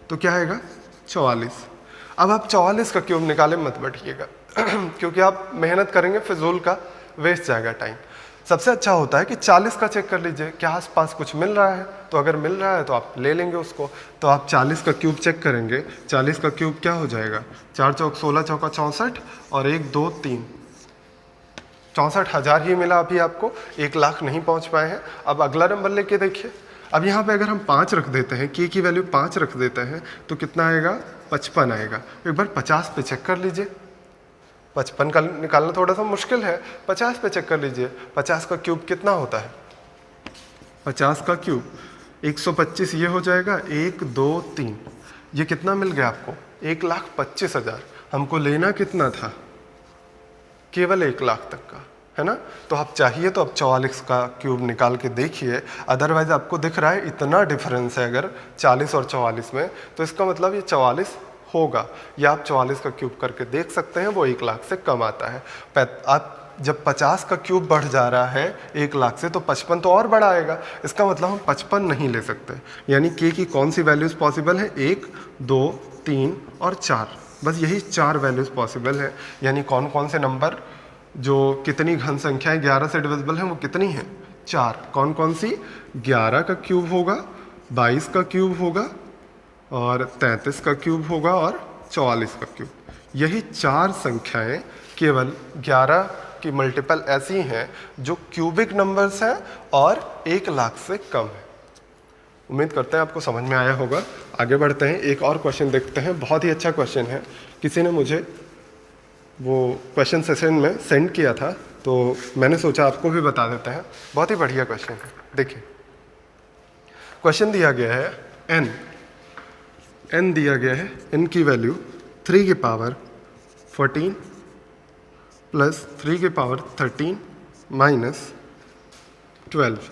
तो क्या आएगा 44। अब आप 44 का क्यूब निकाले मत बैठिएगा क्योंकि आप मेहनत करेंगे, फिजूल का वेस्ट जाएगा टाइम। सबसे अच्छा होता है कि 40 का चेक कर लीजिए, क्या आसपास कुछ मिल रहा है, तो अगर मिल रहा है तो आप ले लेंगे उसको। तो आप 40 का क्यूब चेक करेंगे, 40 का क्यूब क्या हो जाएगा, 4 चौक 16, चौका 64 और 1 2 3, 64,000 ही मिला अभी आपको, 1 लाख नहीं पहुंच पाए हैं। अब अगला नंबर लेके देखिए, अब यहाँ पे अगर हम 5 रख देते हैं, की वैल्यू 5 रख देते हैं तो कितना आएगा, 55 आएगा। एक बार 50 पे चेक कर लीजिए, 55 का निकालना थोड़ा सा मुश्किल है, 50 पे चेक कर लीजिए, 50 का क्यूब कितना होता है, 50 का क्यूब 125 ये हो जाएगा, 1 2 3, ये कितना मिल गया आपको, 1,25,000। हमको लेना कितना था, केवल 1 लाख तक का, है ना। तो आप चाहिए तो आप 44 का क्यूब निकाल के देखिए, अदरवाइज आपको दिख रहा है इतना डिफरेंस है अगर 40 और 44 में, तो इसका मतलब ये 44 होगा, या आप 44 का क्यूब करके देख सकते हैं, वो 1 लाख से कम आता है। आप जब 50 का क्यूब बढ़ जा रहा है 1 लाख से, तो 55 तो और बड़ा आएगा, इसका मतलब हम 55 नहीं ले सकते। यानी के की कौन सी वैल्यूज़ पॉसिबल है, 1 2 3 और 4, बस यही 4 वैल्यूज़ पॉसिबल है। यानी कौन कौन से नंबर जो कितनी घन संख्याएं 11 से डिविजिबल हैं वो कितनी हैं, 4। कौन कौन सी, 11 का क्यूब होगा, 22 का क्यूब होगा और 33 का क्यूब होगा और 44 का क्यूब। यही 4 संख्याएं केवल 11 की मल्टीपल ऐसी हैं जो क्यूबिक नंबर्स हैं और 1 लाख से कम है। उम्मीद करते हैं आपको समझ में आया होगा। आगे बढ़ते हैं, एक और क्वेश्चन देखते हैं, बहुत ही अच्छा क्वेश्चन है, किसी ने मुझे वो क्वेश्चन सेशन में सेंड किया था, तो मैंने सोचा आपको भी बता देते हैं। बहुत ही बढ़िया क्वेश्चन है। देखिए क्वेश्चन दिया गया है n दिया गया है, n की वैल्यू 3 की पावर 14 प्लस 3 की पावर 13 माइनस 12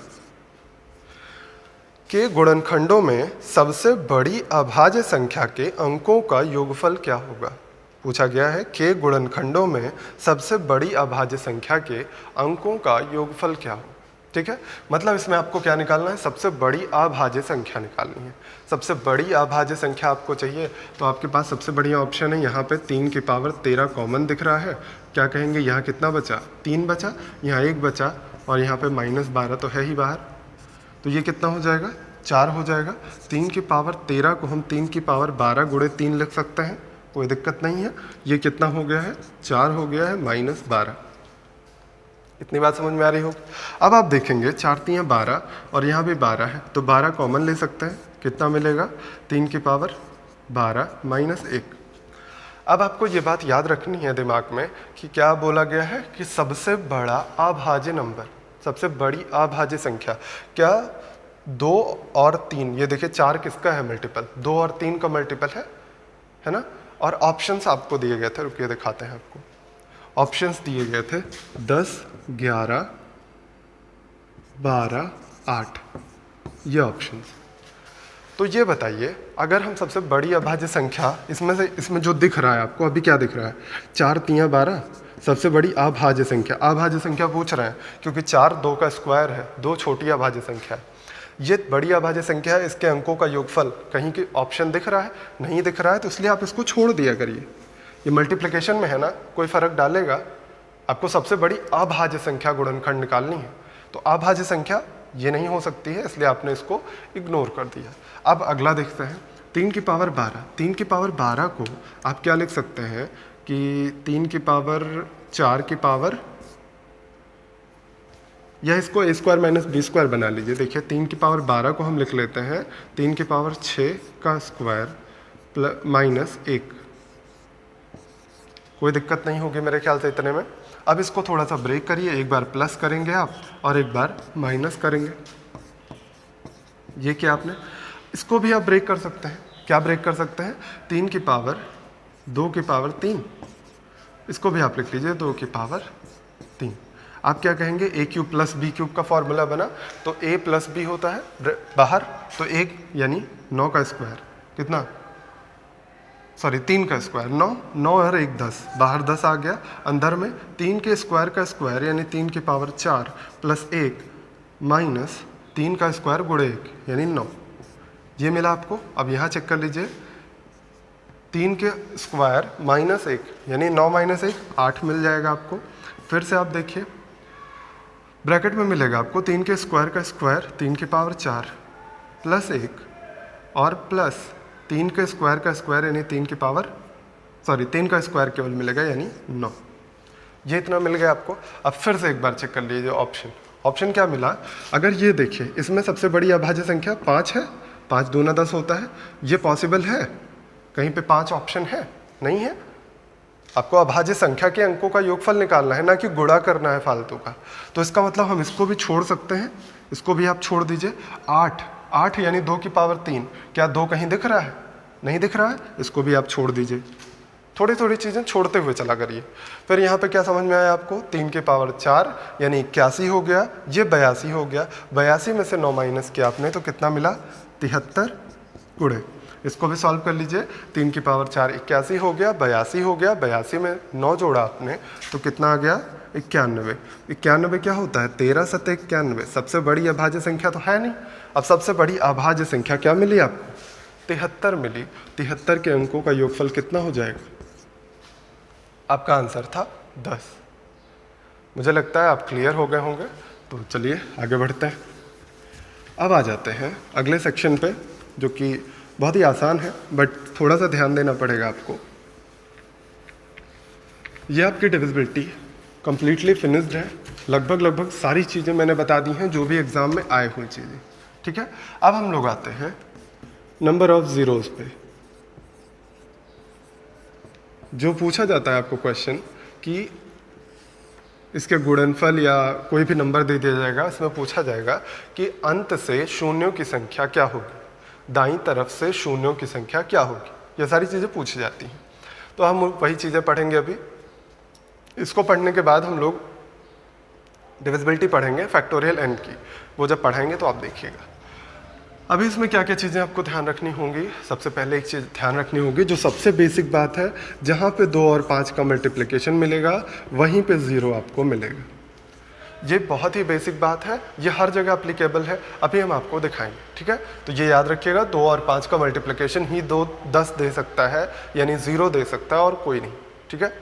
के गुणनखंडों में सबसे बड़ी अभाज्य संख्या के अंकों का योगफल क्या होगा। पूछा गया है के गुणनखंडों में सबसे बड़ी अभाज्य संख्या के अंकों का योगफल क्या हो। ठीक है, मतलब इसमें आपको क्या निकालना है, सबसे बड़ी अभाज्य संख्या निकालनी है। सबसे बड़ी अभाज्य संख्या आपको चाहिए, तो आपके पास सबसे बढ़िया ऑप्शन है, यहाँ पे 3 की पावर 13 कॉमन दिख रहा है। क्या कहेंगे, यहाँ कितना बचा, 3 बचा, यहाँ 1 बचा और यहाँ पे -12 तो है ही बाहर, तो ये कितना हो जाएगा, 4 हो जाएगा। 3 की पावर 13 को हम 3 की पावर 12 गुणे 3 लिख सकते हैं, कोई दिक्कत नहीं है। ये कितना हो गया है, 4 हो गया है -12। इतनी बात समझ में आ रही होगी। अब आप देखेंगे 4 तियाँ 12 और यहाँ भी 12 है, तो 12 कॉमन ले सकते हैं, कितना मिलेगा 3 की पावर 12 माइनस 1। अब आपको ये बात याद रखनी है दिमाग में कि क्या बोला गया है कि सबसे बड़ा अभाज्य नंबर, सबसे बड़ी अभाज्य संख्या क्या 2 और 3, ये देखिए 4 किसका है मल्टीपल, 2 और 3 का मल्टीपल है ना। और ऑप्शंस आपको दिए गए थे, रुकिए दिखाते हैं आपको। ऑप्शंस दिए गए थे 10, 11, 12, 8, ये ऑप्शंस। तो ये बताइए अगर हम सबसे बड़ी अभाज्य संख्या इसमें जो दिख रहा है आपको, अभी क्या दिख रहा है 4 तियाँ 12, सबसे बड़ी अभाज्य संख्या, अभाज्य संख्या पूछ रहे हैं क्योंकि 4 2 का स्क्वायर है, 2 छोटी अभाज्य संख्या है। ये बड़ी अभाज्य संख्या है, इसके अंकों का योगफल कहीं की ऑप्शन दिख रहा है, नहीं दिख रहा है, तो इसलिए आप इसको छोड़ दिया करिए। ये मल्टीप्लिकेशन में है ना, कोई फर्क डालेगा। आपको सबसे बड़ी अभाज्य संख्या गुणनखंड निकालनी है, तो अभाज्य संख्या ये नहीं हो सकती है, इसलिए आपने इसको इग्नोर कर दिया। अब अगला देखते हैं 3 की पावर 12। 3 की पावर 12 को आप क्या लिख सकते हैं कि 3 की पावर 4 की पावर, या इसको a square minus B square बना लीजिए। देखिए 3 की पावर 12 को हम लिख लेते हैं 3 की पावर 6 का स्क्वायर माइनस 1। कोई दिक्कत नहीं होगी मेरे ख्याल से इतने में। अब इसको थोड़ा सा ब्रेक करिए, एक बार प्लस करेंगे आप और एक बार माइनस करेंगे। ये क्या आपने, इसको भी आप ब्रेक कर सकते हैं। क्या ब्रेक कर सकते हैं, 3 की पावर 2 की पावर 3, इसको भी आप लिख लीजिए 2 की पावर 3। आप क्या कहेंगे, a cube plus B cube का फॉर्मूला बना, तो a प्लस बी होता है बाहर, तो 1 यानी 9 का स्क्वायर, कितना, सॉरी 3 का स्क्वायर 9, 9 और 1 10, बाहर 10 आ गया, अंदर में 3 के स्क्वायर का स्क्वायर यानी 3 की पावर 4 प्लस 1 माइनस 3 का स्क्वायर गुणे 1 यानी 9, ये मिला आपको। अब यहाँ चेक कर लीजिए, 3 के स्क्वायर माइनस 1 यानी 9 माइनस 1 8 मिल जाएगा आपको। फिर से आप देखिए ब्रैकेट में मिलेगा आपको 3 के स्क्वायर का स्क्वायर 3 की पावर 4 प्लस 1 और प्लस 3 के स्क्वायर का स्क्वायर यानी 3 की पावर, सॉरी 3 का स्क्वायर केवल मिलेगा यानी 9, ये इतना मिल गया आपको। अब फिर से एक बार चेक कर लीजिए ऑप्शन क्या मिला। अगर ये देखिए इसमें सबसे बड़ी अभाज्य संख्या 5 है, 5 दूना 10 होता है, ये पॉसिबल है, कहीं पे 5 ऑप्शन है, नहीं है। आपको अभाज्य संख्या के अंकों का योगफल निकालना है, ना कि गुणा करना है फालतू का। तो इसका मतलब हम इसको भी छोड़ सकते हैं, इसको भी आप छोड़ दीजिए। 8 यानी 2 की पावर 3, क्या 2 कहीं दिख रहा है, नहीं दिख रहा है, इसको भी आप छोड़ दीजिए। थोड़ी थोड़ी चीज़ें छोड़ते हुए चला करिए। फिर यहाँ पे क्या समझ में आया आपको, 3 की पावर 4 यानी 81 हो गया, ये 82 हो गया, 82 में से 9 माइनस किया आपने तो कितना मिला 73 गुणे, इसको भी सॉल्व कर लीजिए। 3 की पावर 4 81 हो गया, 82 हो गया, 82 में 9 जोड़ा आपने तो कितना आ गया 91। 91 क्या होता है 13 सत्ते 91, सबसे बड़ी अभाज्य संख्या तो है नहीं। अब सबसे बड़ी अभाज्य संख्या क्या मिली आपको, 73 मिली। 73 के अंकों का योगफल कितना हो जाएगा, आपका आंसर था 10। मुझे लगता है आप क्लियर हो गए होंगे, तो चलिए आगे बढ़ते हैं। अब आ जाते हैं अगले सेक्शन पे, जो कि बहुत ही आसान है बट थोड़ा सा ध्यान देना पड़ेगा आपको। ये आपकी डिविजिबिलिटी कंप्लीटली फिनिश्ड है, लगभग सारी चीज़ें मैंने बता दी हैं जो भी एग्ज़ाम में आए हुई चीज़ें, ठीक है। अब हम लोग आते हैं नंबर ऑफ ज़ीरोज़ पे। जो पूछा जाता है आपको क्वेश्चन कि इसके गुणनफल या कोई भी नंबर दे दिया जाएगा, इसमें पूछा जाएगा कि अंत से शून्यों की संख्या क्या होगी, दाईं तरफ से शून्यों की संख्या क्या होगी, ये सारी चीज़ें पूछी जाती हैं। तो हम वही चीज़ें पढ़ेंगे अभी। इसको पढ़ने के बाद हम लोग डिविजिबिलिटी पढ़ेंगे फैक्टोरियल n की, वो जब पढ़ेंगे तो आप देखिएगा। अभी इसमें क्या क्या चीज़ें आपको ध्यान रखनी होंगी। सबसे पहले एक चीज़ ध्यान रखनी होगी जो सबसे बेसिक बात है, जहाँ पे 2 और 5 का मल्टीप्लिकेशन मिलेगा वहीं पे 0 आपको मिलेगा। ये बहुत ही बेसिक बात है, ये हर जगह अप्लीकेबल है, अभी हम आपको दिखाएंगे, ठीक है। तो ये याद रखिएगा 2 और 5 का मल्टीप्लिकेशन ही 2 10 दे सकता है, यानी 0 दे सकता है और कोई नहीं, ठीक है।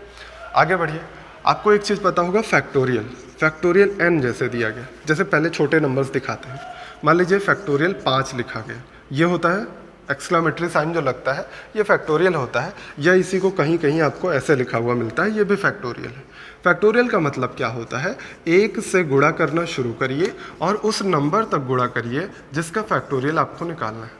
आगे बढ़िए। आपको एक चीज़ पता होगा फैक्टोरियल n जैसे दिया गया, जैसे पहले छोटे नंबर्स दिखाते हैं। मान लीजिए फैक्टोरियल 5 लिखा गया, ये होता है एक्सक्लामेटरी साइन जो लगता है ये फैक्टोरियल होता है, या इसी को कहीं कहीं आपको ऐसे लिखा हुआ मिलता है, ये भी फैक्टोरियल है। फैक्टोरियल का मतलब क्या होता है, एक से गुणा करना शुरू करिए और उस नंबर तक गुणा करिए जिसका फैक्टोरियल आपको निकालना है।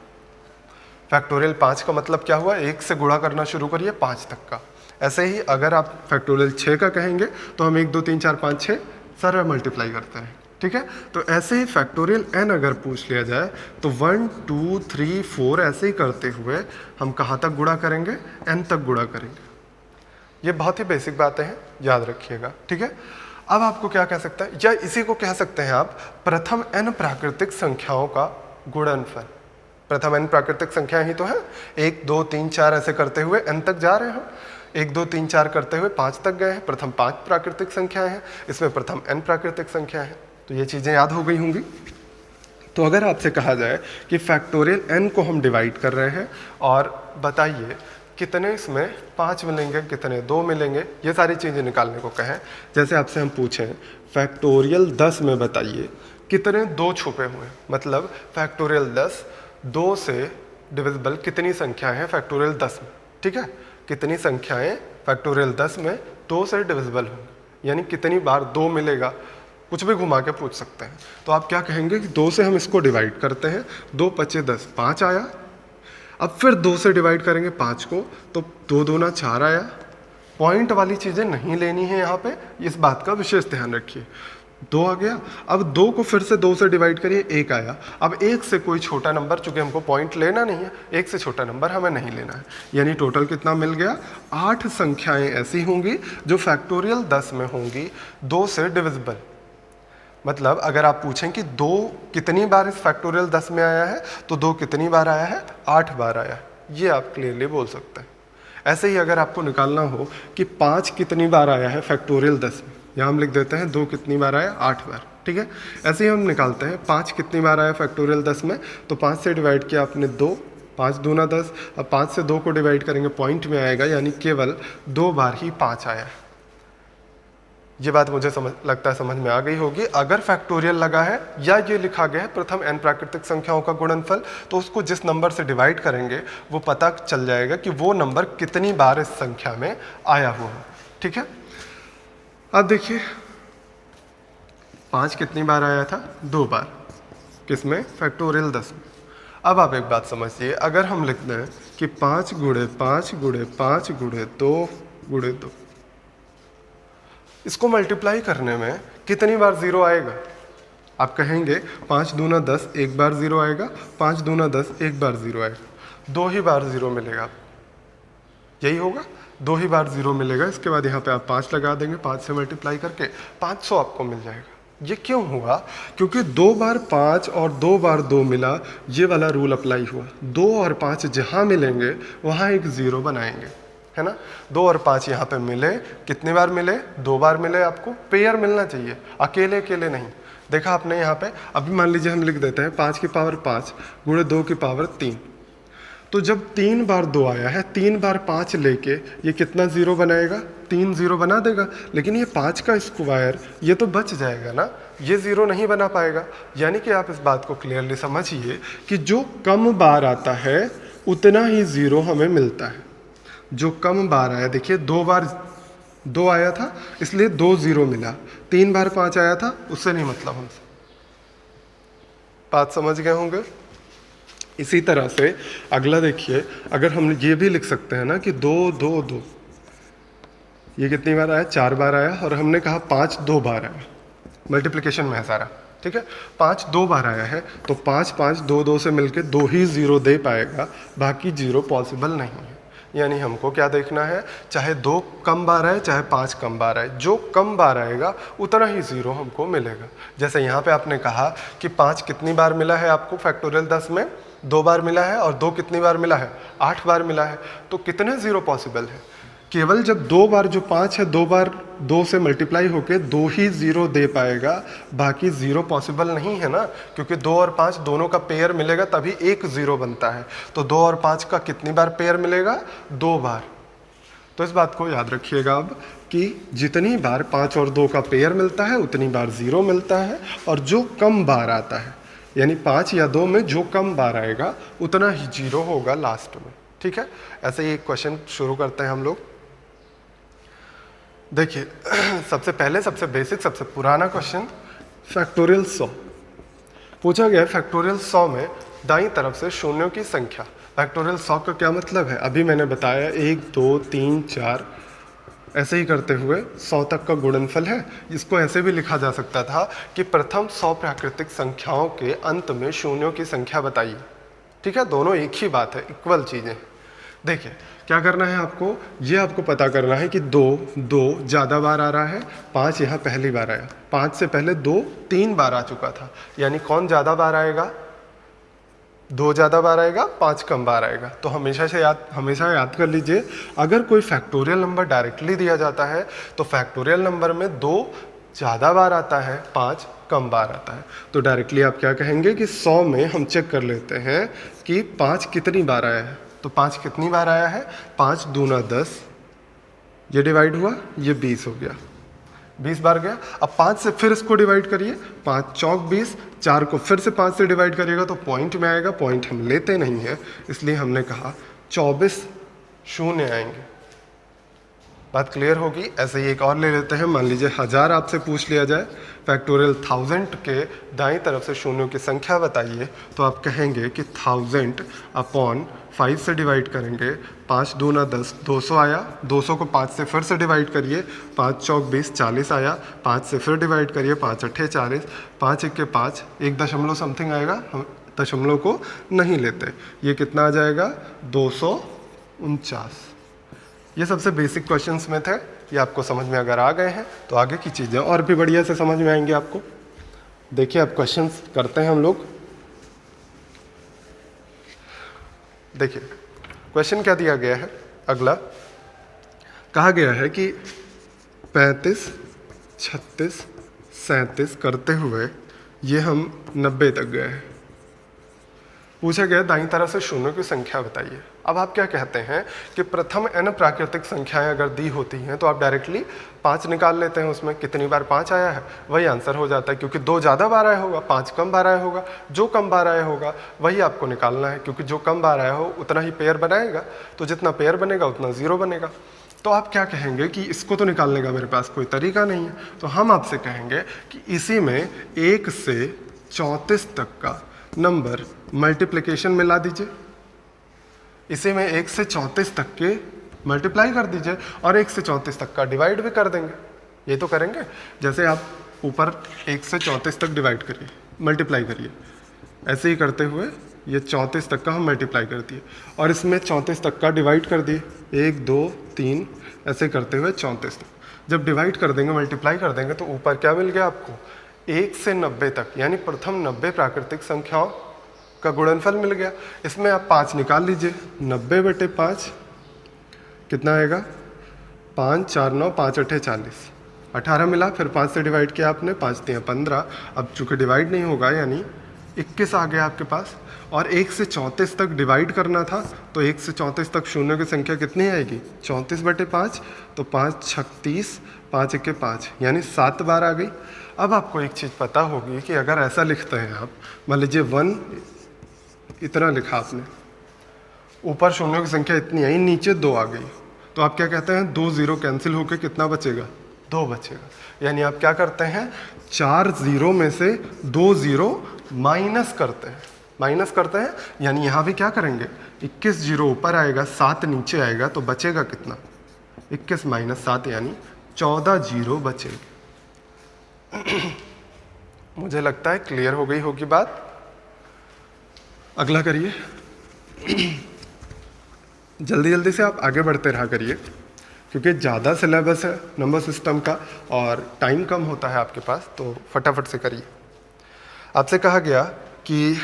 फैक्टोरियल 5 का मतलब क्या हुआ, एक से गुणा करना शुरू करिए 5 तक का। ऐसे ही अगर आप फैक्टोरियल 6 का कहेंगे तो हम 1 2 3 4 5 6 सारा मल्टीप्लाई करते हैं, ठीक है। तो ऐसे ही फैक्टोरियल n अगर पूछ लिया जाए तो 1 2 3 4 ऐसे ही करते हुए हम कहाँ तक गुणा करेंगे, n तक गुणा करेंगे। ये बहुत ही बेसिक बातें हैं, याद रखिएगा, ठीक है। अब आपको क्या कह सकता है, या इसी को कह सकते हैं आप प्रथम n प्राकृतिक संख्याओं का गुणनफल। प्रथम n प्राकृतिक संख्या ही तो है, 1 2 3 4 ऐसे करते हुए n तक जा रहे हैं हम, 1 2 3 4 करते हुए 5 तक गए हैं। प्रथम 5 प्राकृतिक संख्याएं हैं, इसमें प्रथम n प्राकृतिक संख्या है। तो ये चीज़ें याद हो गई होंगी। तो अगर आपसे कहा जाए कि फैक्टोरियल n को हम डिवाइड कर रहे हैं और बताइए कितने इसमें 5 मिलेंगे, कितने 2 मिलेंगे, ये सारी चीज़ें निकालने को कहें। जैसे आपसे हम पूछें फैक्टोरियल 10 में बताइए कितने 2 छुपे हुए हैं, मतलब फैक्टोरियल 10 2 से डिविजिबल कितनी संख्या है फैक्टोरियल 10 में, ठीक है। कितनी संख्याएं फैक्टोरियल 10 में 2 से डिविजिबल होंगी, यानी कितनी बार 2 मिलेगा, कुछ भी घुमा के पूछ सकते हैं। तो आप क्या कहेंगे कि 2 से हम इसको डिवाइड करते हैं, 2 पच्चे 10 5 आया। अब फिर 2 से डिवाइड करेंगे 5 को तो 2 दूना 4 आया। पॉइंट वाली चीज़ें नहीं लेनी है यहाँ पे, इस बात का विशेष ध्यान रखिए। 2 आ गया, अब 2 को फिर से 2 से डिवाइड करिए, 1 आया। अब 1 से कोई छोटा नंबर, चूंकि हमको पॉइंट लेना नहीं है, 1 से छोटा नंबर हमें नहीं लेना है, यानी टोटल कितना मिल गया, 8 संख्याएं ऐसी होंगी जो फैक्टोरियल 10 में होंगी 2 से डिविजिबल। मतलब अगर आप पूछें कि 2 कितनी बार इस फैक्टोरियल 10 में आया है, तो 2 कितनी बार आया है, 8 बार आया है, ये आप क्लियरली बोल सकते हैं। ऐसे ही अगर आपको निकालना हो कि 5 कितनी बार आया है फैक्टोरियल 10 में, यहाँ हम लिख देते हैं 2 कितनी बार आया, 8 बार, ठीक है। ऐसे ही हम निकालते हैं 5 कितनी बार आया फैक्टोरियल 10 में, तो 5 से डिवाइड किया आपने 2, 5 दूना 10। अब 5 से 2 को डिवाइड करेंगे, पॉइंट में आएगा, यानी केवल 2 बार ही 5 आया। ये बात मुझे लगता है समझ में आ गई होगी। अगर फैक्टोरियल लगा है या ये लिखा गया है प्रथम n प्राकृतिक संख्याओं का गुणनफल, तो उसको जिस नंबर से डिवाइड करेंगे वो पता चल जाएगा कि वो नंबर कितनी बार इस संख्या में आया हुआ है, ठीक है। अब देखिए 5 कितनी बार आया था, 2 बार, किसमें, फैक्टोरियल 10 में। अब आप एक बात समझिए, अगर हम लिखते हैं कि 5 गुणे 5 गुणे 5 गुणे 2 गुणे 2, इसको मल्टीप्लाई करने में कितनी बार 0 आएगा। आप कहेंगे 5 दूना 10 एक बार 0 आएगा, 5 दूना 10 एक बार 0 आएगा, 2 ही बार 0 मिलेगा, यही होगा, 2 ही बार 0 मिलेगा। इसके बाद यहाँ पे आप 5 लगा देंगे, 5 से मल्टीप्लाई करके 500 आपको मिल जाएगा। ये क्यों हुआ, क्योंकि 2 बार 5 और 2 बार 2 मिला, ये वाला रूल अप्लाई हुआ। 2 और 5 जहाँ मिलेंगे वहाँ एक 0 बनाएंगे, है ना। 2 और 5 यहाँ पे मिले, कितनी बार मिले, 2 बार मिले। आपको पेयर मिलना चाहिए, अकेले अकेले नहीं। देखा आपने यहाँ पे, अभी मान लीजिए हम लिख देते हैं 5 की पावर 5 गुणे 2 की पावर 3, तो जब 3 बार 2 आया है, 3 बार 5 लेके ये कितना 0 बनाएगा, 3 0 बना देगा। लेकिन ये 5 का स्क्वायर ये तो बच जाएगा ना, ये 0 नहीं बना पाएगा। यानी कि आप इस बात को क्लियरली समझिए कि जो कम बार आता है उतना ही 0 हमें मिलता है। जो कम बार आया, देखिए 2 बार 2 आया था इसलिए 2 0 मिला, 3 बार 5 आया था उससे नहीं मतलब हमसे। बात समझ गए होंगे। इसी तरह से अगला देखिए, अगर हम ये भी लिख सकते हैं ना कि 2 2 2, ये कितनी बार आया, 4 बार आया, और हमने कहा 5 2 बार आया, मल्टीप्लिकेशन में है सारा, ठीक है। 5 2 बार आया है तो 5 5 2 2 से मिलके 2 ही 0 दे पाएगा, बाकी 0 पॉसिबल नहीं है। यानी हमको क्या देखना है, चाहे 2 कम बार आए चाहे 5 कम बार आए, जो कम बार आएगा उतना ही 0 हमको मिलेगा। जैसे यहाँ पे आपने कहा कि 5 कितनी बार मिला है आपको फैक्टोरियल 10 में, 2 बार मिला है, और 2 कितनी बार मिला है, 8 बार मिला है। तो कितने 0 पॉसिबल है, केवल जब 2 बार जो 5 है 2 बार 2 से मल्टीप्लाई होके 2 ही 0 दे पाएगा, बाकी 0 पॉसिबल नहीं है ना, क्योंकि 2 और 5 दोनों का पेयर मिलेगा तभी एक 0 बनता है। तो 2 और 5 का कितनी बार पेयर मिलेगा, 2 बार। तो इस बात को याद रखिएगा अब कि जितनी बार 5 और 2 का पेयर मिलता है उतनी बार 0 मिलता है, और जो कम बार आता है यानी 5 या 2 में जो कम बार आएगा उतना ही जीरो होगा लास्ट में। ठीक है, ऐसे ही एक क्वेश्चन शुरू करते हैं हम लोग। देखिए सबसे पहले, सबसे बेसिक, सबसे पुराना क्वेश्चन फैक्टोरियल 100 पूछा गया है। फैक्टोरियल 100 में दाईं तरफ से शून्यों की संख्या। फैक्टोरियल 100 का क्या मतलब है, अभी मैंने बताया 1 2 3 4 ऐसे ही करते हुए 100 तक का गुणनफल है। इसको ऐसे भी लिखा जा सकता था कि प्रथम 100 प्राकृतिक संख्याओं के अंत में शून्यों की संख्या बताइए। ठीक है, दोनों एक ही बात है, इक्वल चीज़ें। देखिए क्या करना है आपको, ये आपको पता करना है कि 2 ज़्यादा बार आ रहा है, 5 यहाँ पहली बार आया, 5 से पहले 2 3 बार आ चुका था, यानी कौन ज़्यादा बार आएगा, 2 ज़्यादा बार आएगा, 5 कम बार आएगा। तो हमेशा याद कर लीजिए, अगर कोई फैक्टोरियल नंबर डायरेक्टली दिया जाता है तो फैक्टोरियल नंबर में 2 ज़्यादा बार आता है, 5 कम बार आता है। तो डायरेक्टली आप क्या कहेंगे कि 100 में हम चेक कर लेते हैं कि 5 कितनी बार आया है। तो 5 कितनी बार आया है, 5 दूना 10, ये डिवाइड हुआ, ये 20 हो गया, 20 बार गया। अब 5 से फिर इसको डिवाइड करिए, 5 चौक 20, 4 को फिर से 5 से डिवाइड करिएगा तो पॉइंट में आएगा। पॉइंट हम लेते नहीं है, इसलिए हमने कहा 24 शून्य आएंगे। बात क्लियर होगी। ऐसे ही एक और ले लेते हैं, मान लीजिए 1000 आपसे पूछ लिया जाए, फैक्टोरियल 1000 के दाईं तरफ से शून्यों की संख्या बताइए, तो आप कहेंगे कि 1000 अपॉन 5 से डिवाइड करेंगे, 5 दूना 10, 200 आया, 200 को 5 से फिर से डिवाइड करिए, 5 चौक 20, 40 आया, 5 से फिर डिवाइड करिए, 5 अट्ठे 40, 5 एक के 5, एक दशमलव समथिंग आएगा, हम दशमलव को नहीं लेते। ये कितना आ जाएगा, 249। ये सबसे बेसिक क्वेश्चंस में थे, ये आपको समझ में अगर आ गए हैं तो आगे की चीज़ें और भी बढ़िया से समझ में आएंगी आपको। देखिए अब क्वेश्चंस करते हैं हम लोग। देखिए क्वेश्चन क्या दिया गया है, अगला कहा गया है कि 35 36 37 करते हुए ये हम 90 तक गए हैं। पूछा गया दाईं तरफ से शून्यों की संख्या बताइए। अब आप क्या कहते हैं कि प्रथम n प्राकृतिक संख्याएं अगर दी होती हैं तो आप डायरेक्टली 5 निकाल लेते हैं, उसमें कितनी बार 5 आया है वही आंसर हो जाता है, क्योंकि 2 ज़्यादा बार आया होगा, 5 कम बार आया होगा, जो कम बार आया होगा वही आपको निकालना है, क्योंकि जो कम बार आया हो उतना ही पेयर बनाएगा, तो जितना पेयर बनेगा उतना ज़ीरो बनेगा। तो आप क्या कहेंगे कि इसको तो निकालने का मेरे पास कोई तरीका नहीं है, तो हम आपसे कहेंगे कि इसी में 1 से 34 तक का नंबर मल्टीप्लिकेशन में ला दीजिए, इसे में 1 से 34 तक के मल्टीप्लाई कर दीजिए और 1 से 34 तक का डिवाइड भी कर देंगे। ये तो करेंगे, जैसे आप ऊपर 1 से 34 तक डिवाइड करिए, मल्टीप्लाई करिए, ऐसे ही करते हुए ये 34 तक का हम मल्टीप्लाई कर दिए और इसमें 34 तक का डिवाइड कर दिए, 1 2 3 ऐसे करते हुए 34 तक। जब डिवाइड कर देंगे, मल्टीप्लाई कर देंगे तो ऊपर क्या मिल गया आपको, 1 से 90 तक, यानी प्रथम 90 प्राकृतिक संख्याओं का गुणनफल मिल गया। इसमें आप 5 निकाल लीजिए, 90/5 कितना आएगा, 5 4 9 5 अट्ठे 40, 18 मिला, फिर 5 से डिवाइड किया आपने, 5 3 15। अब चूंकि डिवाइड नहीं होगा यानी 21 आ गया आपके पास, और 1 से 34 तक डिवाइड करना था, तो 1 से 34 तक शून्यों की संख्या कितनी आएगी, 34/5, तो 5 36, 5 1 के 5, यानी 7 बार आ गई। अब आपको एक चीज़ पता होगी कि अगर ऐसा लिखते हैं आप, मान लीजिए 1 इतना लिखा आपने, ऊपर शून्यों की संख्या इतनी आई, नीचे 2 आ गई, तो आप क्या कहते हैं, 2 0 कैंसिल होकर कितना बचेगा, 2 बचेगा। यानी आप क्या करते हैं, 4 0 में से 2 0 माइनस करते हैं, यानी यहाँ भी क्या करेंगे, 21 0 ऊपर आएगा, 7 नीचे आएगा, तो बचेगा कितना, 21 - 7 यानी 14 0 बचेगा। मुझे लगता है क्लियर हो गई होगी बात। अगला करिए, जल्दी जल्दी से आप आगे बढ़ते रहा करिए, क्योंकि ज़्यादा सिलेबस है नंबर सिस्टम का और टाइम कम होता है आपके पास, तो फटाफट से करिए। आपसे कहा गया कि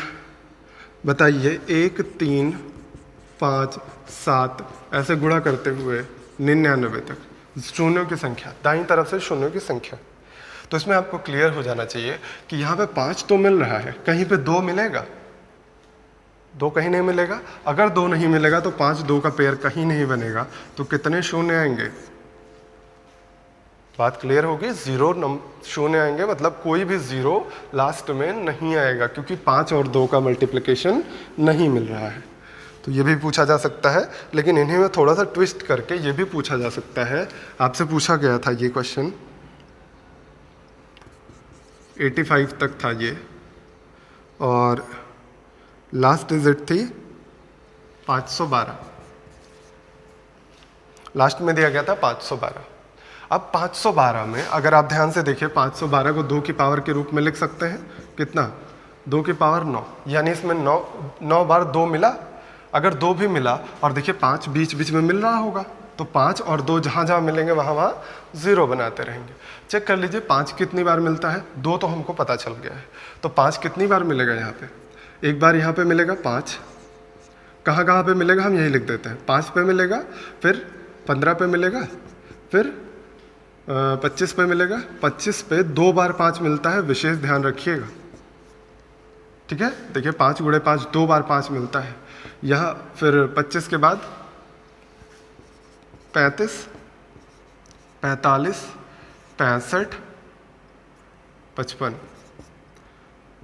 बताइए 1 3 5 7 ऐसे गुणा करते हुए 99 तक शून्यों की संख्या, दाईं तरफ से शून्यों की संख्या। तो इसमें आपको क्लियर हो जाना चाहिए कि यहाँ पे 5 तो मिल रहा है, कहीं पे 2 मिलेगा, 2 कहीं नहीं मिलेगा। अगर 2 नहीं मिलेगा तो 5 2 का पेयर कहीं नहीं बनेगा, तो कितने शून्य आएंगे, बात क्लियर होगी? शून्य आएंगे मतलब कोई भी जीरो लास्ट में नहीं आएगा, क्योंकि 5 और 2 का मल्टीप्लिकेशन नहीं मिल रहा है। तो ये भी पूछा जा सकता है, लेकिन इन्हीं में थोड़ा सा ट्विस्ट करके ये भी पूछा जा सकता है। आपसे पूछा गया था ये क्वेश्चन, 85 तक था ये, और लास्ट डिजिट थी 512। लास्ट में दिया गया था 512। अब 512 में अगर आप ध्यान से देखिए, 512 को 2 की पावर के रूप में लिख सकते हैं। कितना? 2 की पावर 9, यानी इसमें 9 बार 2 मिला। अगर 2 भी मिला और देखिए 5 बीच बीच में मिल रहा होगा, तो 5 और 2 जहाँ जहाँ मिलेंगे वहाँ वहाँ 0 बनाते रहेंगे। चेक कर लीजिए 5 कितनी बार मिलता है। 2 तो हमको पता चल गया है, तो 5 कितनी बार मिलेगा यहाँ पे? एक बार यहाँ पे मिलेगा 5। कहाँ कहाँ पे मिलेगा हम यही लिख देते हैं। 5 पे मिलेगा, फिर 15 पे मिलेगा, फिर 25 पे मिलेगा। 25 पे 2 बार 5 मिलता है, विशेष ध्यान रखिएगा। ठीक है, देखिए 5 गुणे 5 2 बार 5 मिलता है यहाँ। फिर 25 के बाद 35, 45, 65, 55,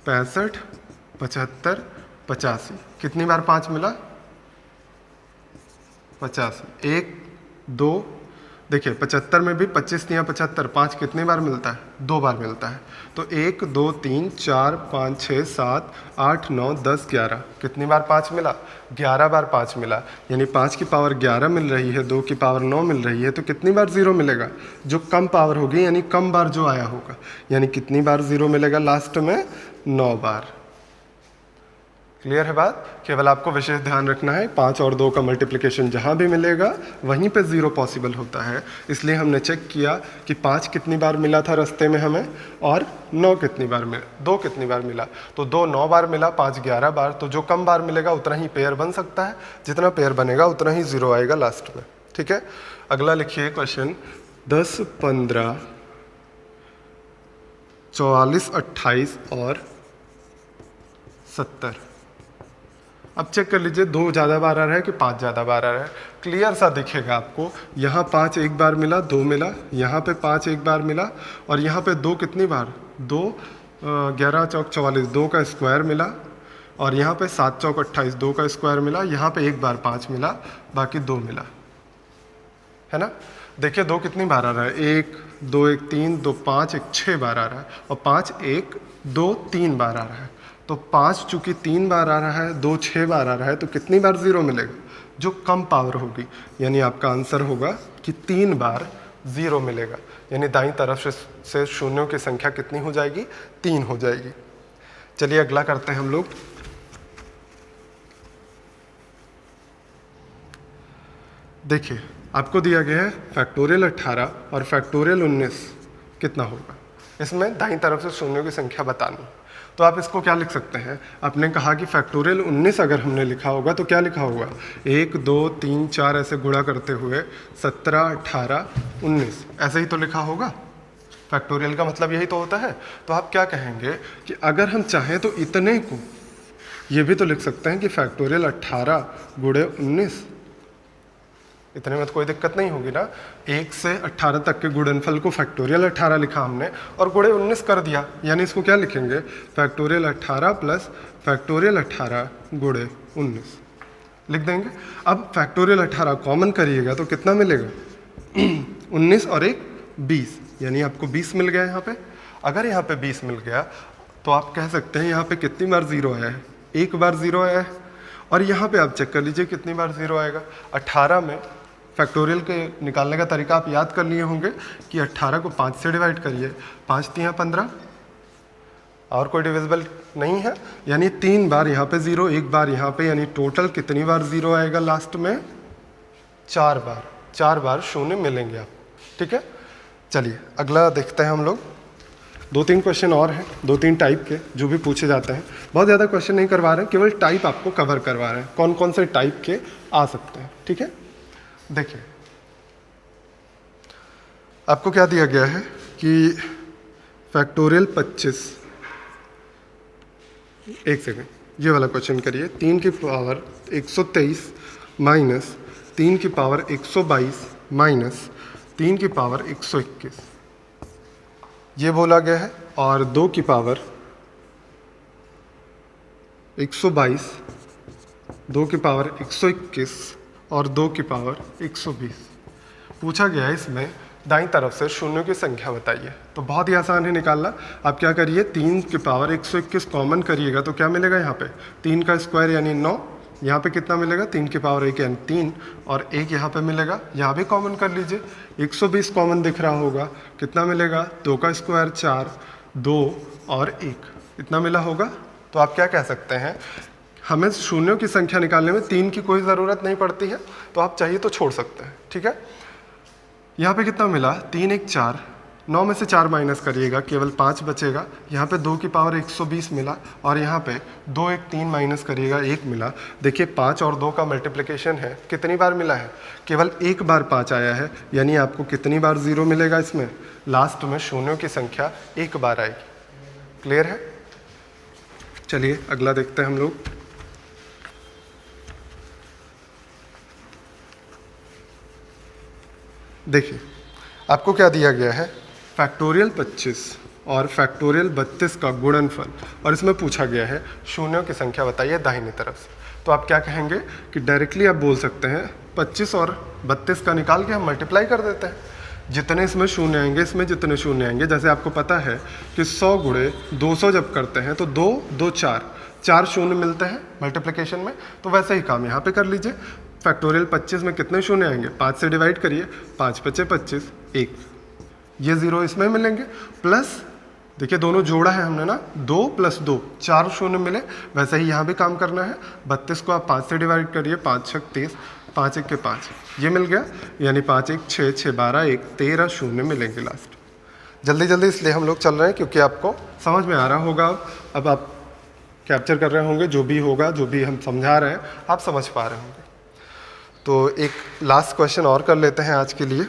65, 75, 85। कितनी बार 5 मिला? 85। 1 2, देखिए 75 में भी 25 या 75, 5 कितनी बार मिलता है? 2 बार मिलता है। तो 1 2 3 4 5 6 7 8 9 10 11। कितनी बार 5 मिला? 11 बार 5 मिला, यानी 5 की पावर 11 मिल रही है, 2 की पावर 9 मिल रही है। तो कितनी बार 0 मिलेगा? जो कम पावर होगी, यानी कम बार जो आया होगा, यानी कितनी बार 0 मिलेगा लास्ट में? 9 बार। क्लियर है बात? केवल आपको विशेष ध्यान रखना है, 5 और 2 का मल्टीप्लिकेशन जहाँ भी मिलेगा वहीं पे 0 पॉसिबल होता है। इसलिए हमने चेक किया कि 5 कितनी बार मिला था रास्ते में हमें, और 9 कितनी बार मिला, 2 कितनी बार मिला। तो 2 9 बार मिला, 5 11 बार। तो जो कम बार मिलेगा उतना ही पेयर बन सकता है, जितना पेयर बनेगा उतना ही 0 आएगा लास्ट में। ठीक है, अगला लिखिए क्वेश्चन 10 15 44 28 और 70। अब चेक कर लीजिए 2 ज़्यादा बार आ रहा है कि 5 ज़्यादा बार आ रहा है। क्लियर सा दिखेगा आपको, यहाँ 5 एक बार मिला, 2 मिला, यहाँ पे 5 एक बार मिला, और यहाँ पे 2 कितनी बार? 2 11 चौक 44, 2 का स्क्वायर मिला, और यहाँ पे 7 चौक 28, 2 का स्क्वायर मिला। यहाँ पे एक बार 5 मिला, बाकी 2 मिला, है ना? देखिए 2 कितनी बार आ रहा है? 1 2 1 3 2 5 1 6 बार आ रहा है, और 5 1 2 3 बार आ रहा है। तो 5 चूंकि 3 बार आ रहा है, 2 6 बार आ रहा है, तो कितनी बार 0 मिलेगा? जो कम पावर होगी, यानी आपका आंसर होगा कि 3 बार 0 मिलेगा। यानी दाईं तरफ से शून्यों की संख्या कितनी हो जाएगी? 3 हो जाएगी। चलिए अगला करते हैं हम लोग। देखिए आपको दिया गया है फैक्टोरियल 18 और फैक्टोरियल 19 कितना होगा। इसमें दाईं तरफ से शून्यों की संख्या बतानी। तो आप इसको क्या लिख सकते हैं? आपने कहा कि फैक्टोरियल 19 अगर हमने लिखा होगा तो क्या लिखा होगा? 1 2 3 4 ऐसे गुणा करते हुए 17 18 19 ऐसे ही तो लिखा होगा। फैक्टोरियल का मतलब यही तो होता है। तो आप क्या कहेंगे कि अगर हम चाहें तो इतने को ये भी तो लिख सकते हैं कि फैक्टोरियल 18 गुणे 19। इतने में तो कोई दिक्कत नहीं होगी ना। 1 से 18 तक के गुणनफल को फैक्टोरियल 18 लिखा हमने और गुणे 19 कर दिया, यानी इसको क्या लिखेंगे? फैक्टोरियल 18 प्लस फैक्टोरियल 18 गुणे 19 लिख देंगे। अब फैक्टोरियल 18 कॉमन करिएगा तो कितना मिलेगा? 19 और 1 20, यानी आपको 20 मिल गया यहाँ पे। अगर यहाँ पे 20 मिल गया तो आप कह सकते हैं यहाँ पे कितनी बार 0 आया है? 1 बार 0 आया है। और यहाँ पे आप चेक कर लीजिए कितनी बार 0 आएगा। 18 में फैक्टोरियल के निकालने का तरीका आप याद कर लिए होंगे कि 18 को 5 से डिवाइड करिए, 5 3 15, और कोई डिविजिबल नहीं है, यानी 3 बार यहाँ पे 0, 1 बार यहाँ पे, यानी टोटल कितनी बार 0 आएगा लास्ट में? 4 बार। 4 बार शून्य मिलेंगे आपको। ठीक है, चलिए अगला देखते हैं हम लोग। 2-3 क्वेश्चन और हैं, 2-3 टाइप के जो भी पूछे जाते हैं। बहुत ज़्यादा क्वेश्चन नहीं करवा रहे हैं, केवल टाइप आपको कवर करवा रहे हैं, कौन कौन से टाइप के आ सकते हैं। ठीक है, देखिए आपको क्या दिया गया है कि फैक्टोरियल 25, एक सेकेंड, ये वाला क्वेश्चन करिए। 3 की पावर 123 माइनस 3 की पावर 122 माइनस 3 की पावर 121। ये बोला गया है, और 2 की पावर 122, 2 की पावर 121 और 2 की पावर 120 पूछा गया है। इसमें दाईं तरफ से शून्यों की संख्या बताइए। तो बहुत ही आसान है निकालना। आप क्या करिए, 3 की पावर 121 कॉमन करिएगा तो क्या मिलेगा यहाँ पे 3 का स्क्वायर यानी 9, यहाँ पे कितना मिलेगा 3 की पावर 1 यानी 3, और 1 यहाँ पे मिलेगा, यहाँ भी कॉमन कर लीजिए। 120 कॉमन दिख रहा होगा, कितना मिलेगा 2 का स्क्वायर 4, 2 और 1, इतना मिला होगा। तो आप क्या कह सकते हैं, हमें शून्यों की संख्या निकालने में 3 की कोई ज़रूरत नहीं पड़ती है, तो आप चाहिए तो छोड़ सकते हैं। ठीक है, यहाँ पे कितना मिला 3 1 4, 9 में से 4 माइनस करिएगा केवल 5 बचेगा। यहाँ पे 2 की पावर 120 मिला, और यहाँ पे 2 1 3 माइनस करिएगा 1 मिला। देखिए 5 और 2 का मल्टीप्लिकेशन है, कितनी बार मिला है, केवल एक बार 5 आया है, यानी आपको कितनी बार 0 मिलेगा इसमें, लास्ट में शून्यों की संख्या एक बार आएगी। क्लियर है? चलिए अगला देखते हैं हम लोग। देखिए आपको क्या दिया गया है, फैक्टोरियल 25 और फैक्टोरियल 32 का गुणनफल, और इसमें पूछा गया है शून्यों की संख्या बताइए दाहिनी तरफ से। तो आप क्या कहेंगे कि डायरेक्टली आप बोल सकते हैं 25 और 32 का निकाल के हम मल्टीप्लाई कर देते हैं। जितने इसमें शून्य आएंगे, इसमें जितने शून्य आएंगे, जैसे आपको पता है कि 100 गुणे 200 जब करते हैं तो 2 2 4 शून्य मिलते हैं मल्टीप्लिकेशन में, तो वैसे ही काम यहाँ पे कर लीजिए। फैक्टोरियल 25 में कितने शून्य आएंगे, 5 से डिवाइड करिए, 5 5 25, 1, ये 0 इसमें मिलेंगे, प्लस देखिए दोनों जोड़ा है हमने ना, 2 + 2 4 शून्य मिले, वैसे ही यहाँ भी काम करना है। 32 को आप 5 से डिवाइड करिए, 5 6 30, 5 1 के 5, ये मिल गया, यानी 5 1 6 6 12 1 13 शून्य मिलेंगे लास्ट। जल्दी जल्दी इसलिए हम लोग चल रहे हैं क्योंकि आपको समझ में आ रहा होगा, अब आप कैप्चर कर रहे होंगे, जो भी होगा, जो भी हम समझा रहे हैं आप समझ पा रहे होंगे। तो एक लास्ट क्वेश्चन और कर लेते हैं आज के लिए।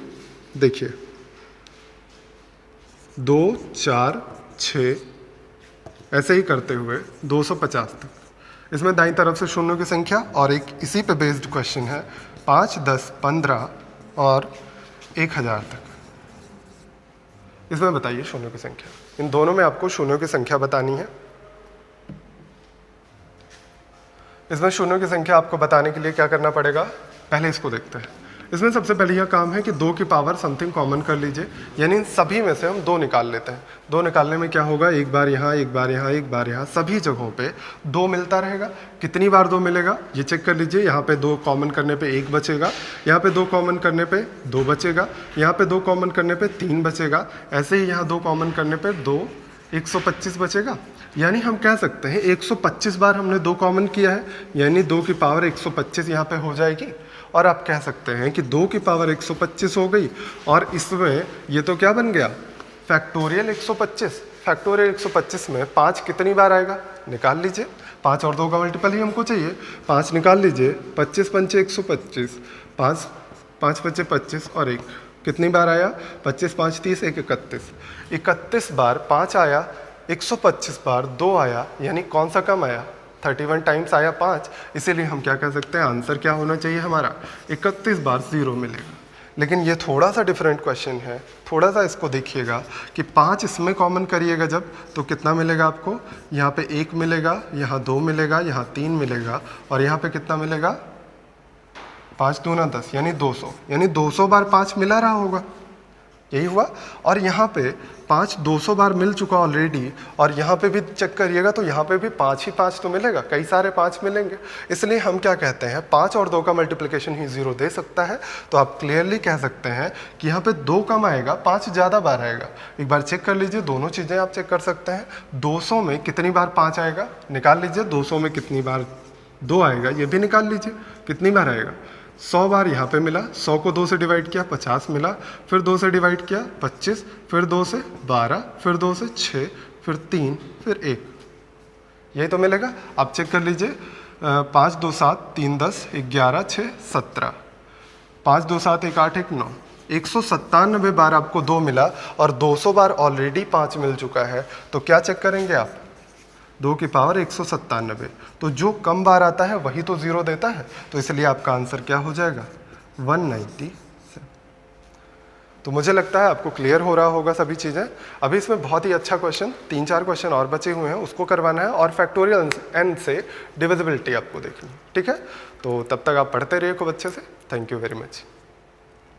देखिए 2 4 6 ऐसे ही करते हुए 250 तक, इसमें दाईं तरफ से शून्यों की संख्या, और एक इसी पे बेस्ड क्वेश्चन है 5 10 15 और 1000 तक। इसमें बताइए शून्यों की संख्या, इन दोनों में आपको शून्यों की संख्या बतानी है। इसमें शून्यों की संख्या आपको बताने के लिए क्या करना पड़ेगा, पहले इसको देखते हैं। इसमें सबसे पहले यह काम है कि 2 की पावर समथिंग कॉमन कर लीजिए, यानी इन सभी में से हम 2 निकाल लेते हैं। 2 निकालने में क्या होगा, एक बार यहाँ, एक बार यहाँ, एक बार यहाँ, सभी जगहों पे 2 मिलता रहेगा। कितनी बार 2 मिलेगा ये चेक कर लीजिए। यहाँ पे 2 कॉमन करने पे 1 बचेगा, यहाँ पे 2 कॉमन करने पे 2 बचेगा, यहाँ पे 2 कॉमन करने पे 3 बचेगा, ऐसे ही यहाँ 2 कॉमन करने पे 2 125 बचेगा। यानी हम कह सकते हैं 125 बार हमने 2 कॉमन किया है, यानी 2 की पावर 125 यहाँ पे हो जाएगी। और आप कह सकते हैं कि 2 की पावर 125 हो गई, और इसमें ये तो क्या बन गया, फैक्टोरियल 125। फैक्टोरियल 125 में 5 कितनी बार आएगा, निकाल लीजिए। 5 और 2 का मल्टीपल ही हमको चाहिए, 5 निकाल लीजिए, 25 पंचे 125, 5 5 पंचे 25 और 1 कितनी बार आया, 25 5 30 1 31, 31 बार 5 आया, 125 बार 2 आया, यानी कौन सा कम आया, 31 टाइम्स आया 5। इसीलिए हम क्या कह सकते हैं, आंसर क्या होना चाहिए हमारा, 31 बार 0 मिलेगा। लेकिन ये थोड़ा सा डिफरेंट क्वेश्चन है, थोड़ा सा इसको देखिएगा कि 5 इसमें कॉमन करिएगा जब, तो कितना मिलेगा आपको, यहाँ पे 1 मिलेगा, यहाँ 2 मिलेगा, यहाँ 3 मिलेगा, और यहाँ पे कितना मिलेगा, 5 दूना 10 यानी 200, यानी 200 बार 5 मिला रहा होगा, यही हुआ। और यहाँ पे 5 200 बार मिल चुका ऑलरेडी, और यहाँ पे भी चेक करिएगा तो यहाँ पे भी 5 ही 5 तो मिलेगा, कई सारे 5 मिलेंगे। इसलिए हम क्या कहते हैं, 5 और 2 का मल्टीप्लिकेशन ही 0 दे सकता है। तो आप क्लियरली कह सकते हैं कि यहाँ पे 2 कम आएगा, 5 ज़्यादा बार आएगा। एक बार चेक कर लीजिए, दोनों चीज़ें आप चेक कर सकते हैं। 200 में कितनी बार 5 आएगा, निकाल लीजिए। 200 में कितनी बार 2 आएगा, ये भी निकाल लीजिए, कितनी बार आएगा। 100 बार यहाँ पे मिला, 100 को 2 से डिवाइड किया 50 मिला, फिर 2 से डिवाइड किया 25, फिर 2 से 12, फिर 2 से 6, फिर 3, फिर 1, यही तो मिलेगा। आप चेक कर लीजिए, 5 2 7 3 10 11 6 17, 5 2 7 1 8 1 9, 197 बार आपको 2 मिला, और 200 बार ऑलरेडी 5 मिल चुका है। तो क्या चेक करेंगे आप, 2 की पावर 197, तो जो कम बार आता है वही तो 0 देता है। तो इसलिए आपका आंसर क्या हो जाएगा, 197। तो मुझे लगता है आपको क्लियर हो रहा होगा सभी चीज़ें। अभी इसमें बहुत ही अच्छा क्वेश्चन, 3-4 क्वेश्चन और बचे हुए हैं, उसको करवाना है और फैक्टोरियल n से डिविजिबिलिटी आपको देखनी है, ठीक है। तो तब तक आप पढ़ते रहिए खूब अच्छे से। Thank you very much.